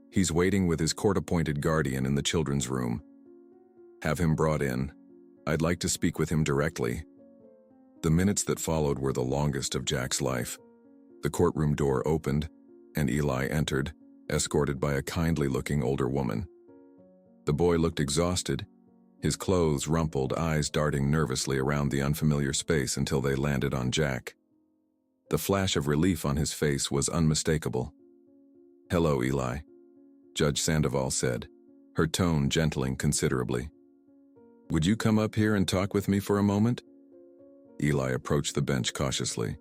"He's waiting with his court-appointed guardian in the children's room." "Have him brought in. I'd like to speak with him directly." The minutes that followed were the longest of Jack's life. The courtroom door opened, and Eli entered, escorted by a kindly-looking older woman. The boy looked exhausted, his clothes rumpled, eyes darting nervously around the unfamiliar space until they landed on Jack. The flash of relief on his face was unmistakable. "Hello, Eli," Judge Sandoval said, her tone gentling considerably. "Would you come up here and talk with me for a moment?" Eli approached the bench cautiously.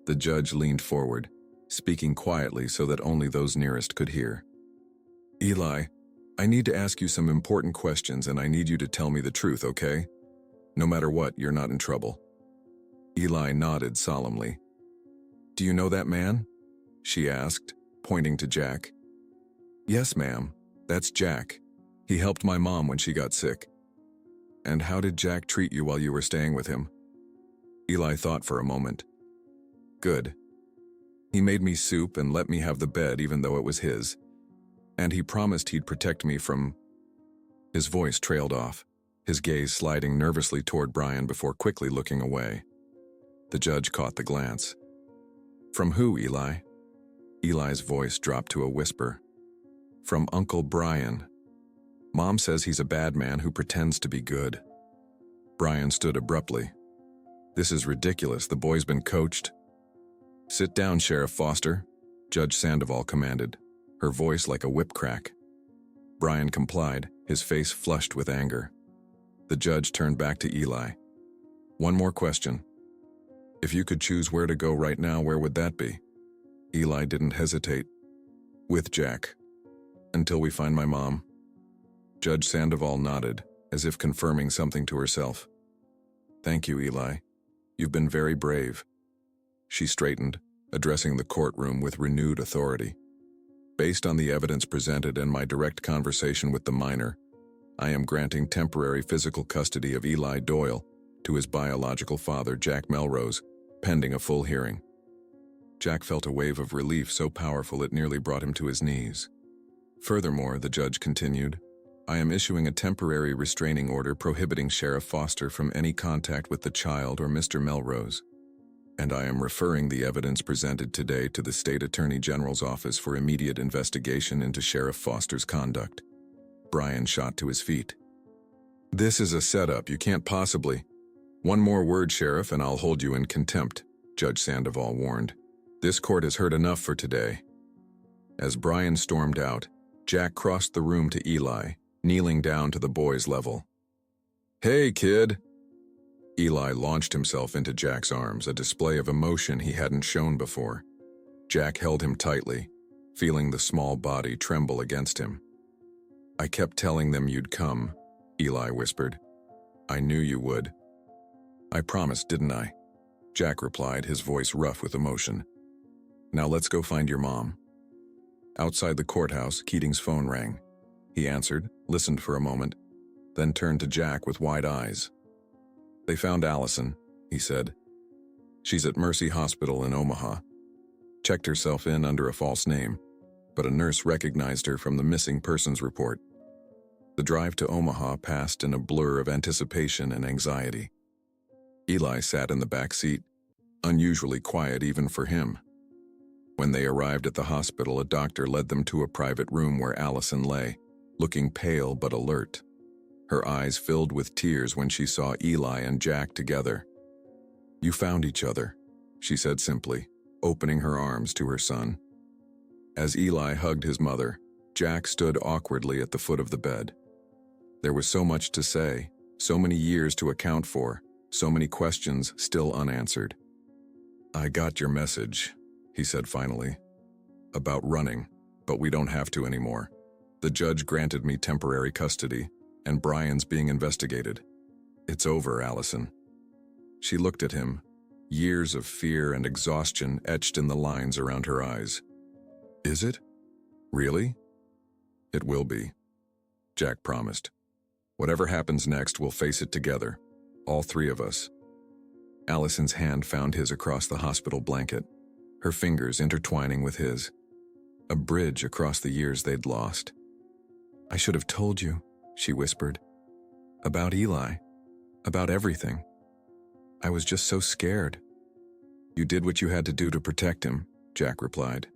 The judge leaned forward, speaking quietly so that only those nearest could hear. "Eli, I need to ask you some important questions and I need you to tell me the truth, okay? No matter what, you're not in trouble." Eli nodded solemnly. "Do you know that man?" she asked, pointing to Jack. "Yes, ma'am. That's Jack. He helped my mom when she got sick." "And how did Jack treat you while you were staying with him?" Eli thought for a moment. "Good. He made me soup and let me have the bed even though it was his. And he promised he'd protect me from—" His voice trailed off, his gaze sliding nervously toward Brian before quickly looking away. The judge caught the glance. "From who, Eli?" Eli's voice dropped to a whisper. "From Uncle Brian. Mom says he's a bad man who pretends to be good." Brian stood abruptly. "This is ridiculous. The boy's been coached." "Sit down, Sheriff Foster," Judge Sandoval commanded, her voice like a whip crack. Brian complied, his face flushed with anger. The judge turned back to Eli. "One more question. If you could choose where to go right now, where would that be?" Eli didn't hesitate. "With Jack. Until we find my mom." Judge Sandoval nodded, as if confirming something to herself. "Thank you, Eli. You've been very brave." She straightened, addressing the courtroom with renewed authority. "Based on the evidence presented and my direct conversation with the minor, I am granting temporary physical custody of Eli Doyle to his biological father, Jack Melrose, pending a full hearing." Jack felt a wave of relief so powerful it nearly brought him to his knees. "Furthermore," the judge continued, I am issuing a temporary restraining order prohibiting Sheriff Foster from any contact with the child or Mr. Melrose, and I am referring the evidence presented today to the State Attorney General's office for immediate investigation into Sheriff Foster's conduct. Brian shot to his feet. This is a setup, you can't possibly. One more word, Sheriff, and I'll hold you in contempt, Judge Sandoval warned. This court has heard enough for today. As Brian stormed out, Jack crossed the room to Eli, kneeling down to the boy's level. Hey, kid! Eli launched himself into Jack's arms, a display of emotion he hadn't shown before. Jack held him tightly, feeling the small body tremble against him. I kept telling them you'd come, Eli whispered. I knew you would. I promised, didn't I? Jack replied, his voice rough with emotion. Now let's go find your mom. Outside the courthouse, Keating's phone rang. He answered, listened for a moment, then turned to Jack with wide eyes. They found Allison, he said. She's at Mercy Hospital in Omaha. Checked herself in under a false name, but a nurse recognized her from the missing persons report. The drive to Omaha passed in a blur of anticipation and anxiety. Eli sat in the back seat, unusually quiet even for him. When they arrived at the hospital, a doctor led them to a private room where Allison lay, looking pale but alert. Her eyes filled with tears when she saw Eli and Jack together. You found each other, she said simply, opening her arms to her son. As Eli hugged his mother, Jack stood awkwardly at the foot of the bed. There was so much to say, so many years to account for, so many questions still unanswered. I got your message, he said finally. About running, but we don't have to anymore. The judge granted me temporary custody, and Brian's being investigated. It's over, Allison. She looked at him, years of fear and exhaustion etched in the lines around her eyes. Is it? Really? It will be, Jack promised. Whatever happens next, we'll face it together, all three of us. Allison's hand found his across the hospital blanket, her fingers intertwining with his. A bridge across the years they'd lost. I should have told you, she whispered. About Eli. About everything. I was just so scared. You did what you had to do to protect him, Jack replied.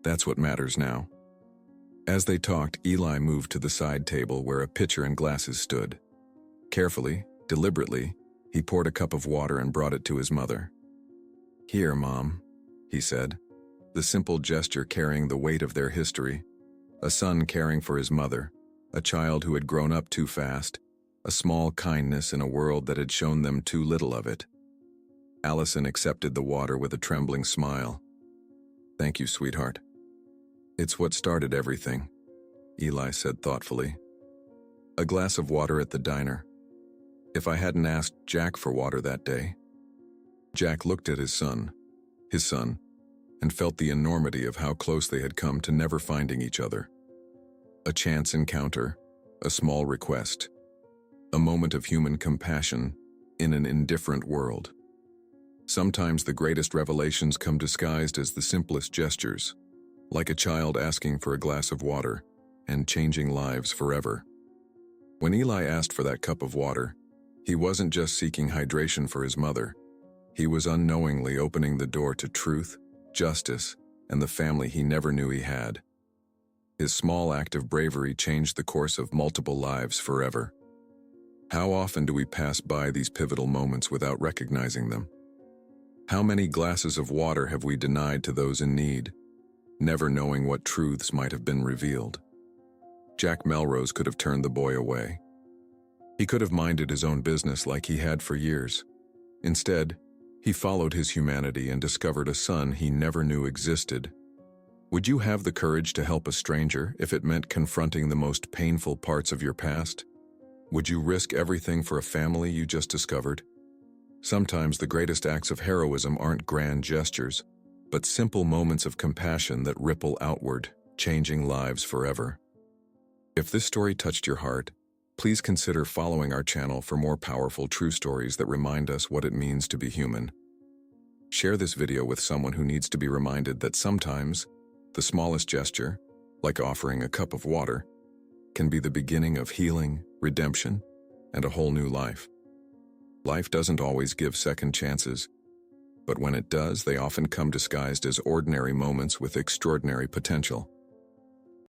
That's what matters now. As they talked, Eli moved to the side table where a pitcher and glasses stood. Carefully, deliberately, he poured a cup of water and brought it to his mother. Here, Mom, he said, the simple gesture carrying the weight of their history. A son caring for his mother, a child who had grown up too fast, a small kindness in a world that had shown them too little of it. Allison accepted the water with a trembling smile. Thank you, sweetheart. It's what started everything, Eli said thoughtfully. A glass of water at the diner. If I hadn't asked Jack for water that day. Jack looked at his son, and felt the enormity of how close they had come to never finding each other. A chance encounter, a small request, a moment of human compassion in an indifferent world. Sometimes the greatest revelations come disguised as the simplest gestures, like a child asking for a glass of water and changing lives forever. When Eli asked for that cup of water, he wasn't just seeking hydration for his mother. He was unknowingly opening the door to truth, justice, and the family he never knew he had. His small act of bravery changed the course of multiple lives forever. How often do we pass by these pivotal moments without recognizing them? How many glasses of water have we denied to those in need, never knowing what truths might have been revealed? Jack Melrose could have turned the boy away. He could have minded his own business like he had for years. Instead, he followed his humanity and discovered a son he never knew existed. Would you have the courage to help a stranger if it meant confronting the most painful parts of your past? Would you risk everything for a family you just discovered? Sometimes the greatest acts of heroism aren't grand gestures, but simple moments of compassion that ripple outward, changing lives forever. If this story touched your heart, please consider following our channel for more powerful true stories that remind us what it means to be human. Share this video with someone who needs to be reminded that sometimes, the smallest gesture, like offering a cup of water, can be the beginning of healing, redemption, and a whole new life. Life doesn't always give second chances, but when it does, they often come disguised as ordinary moments with extraordinary potential.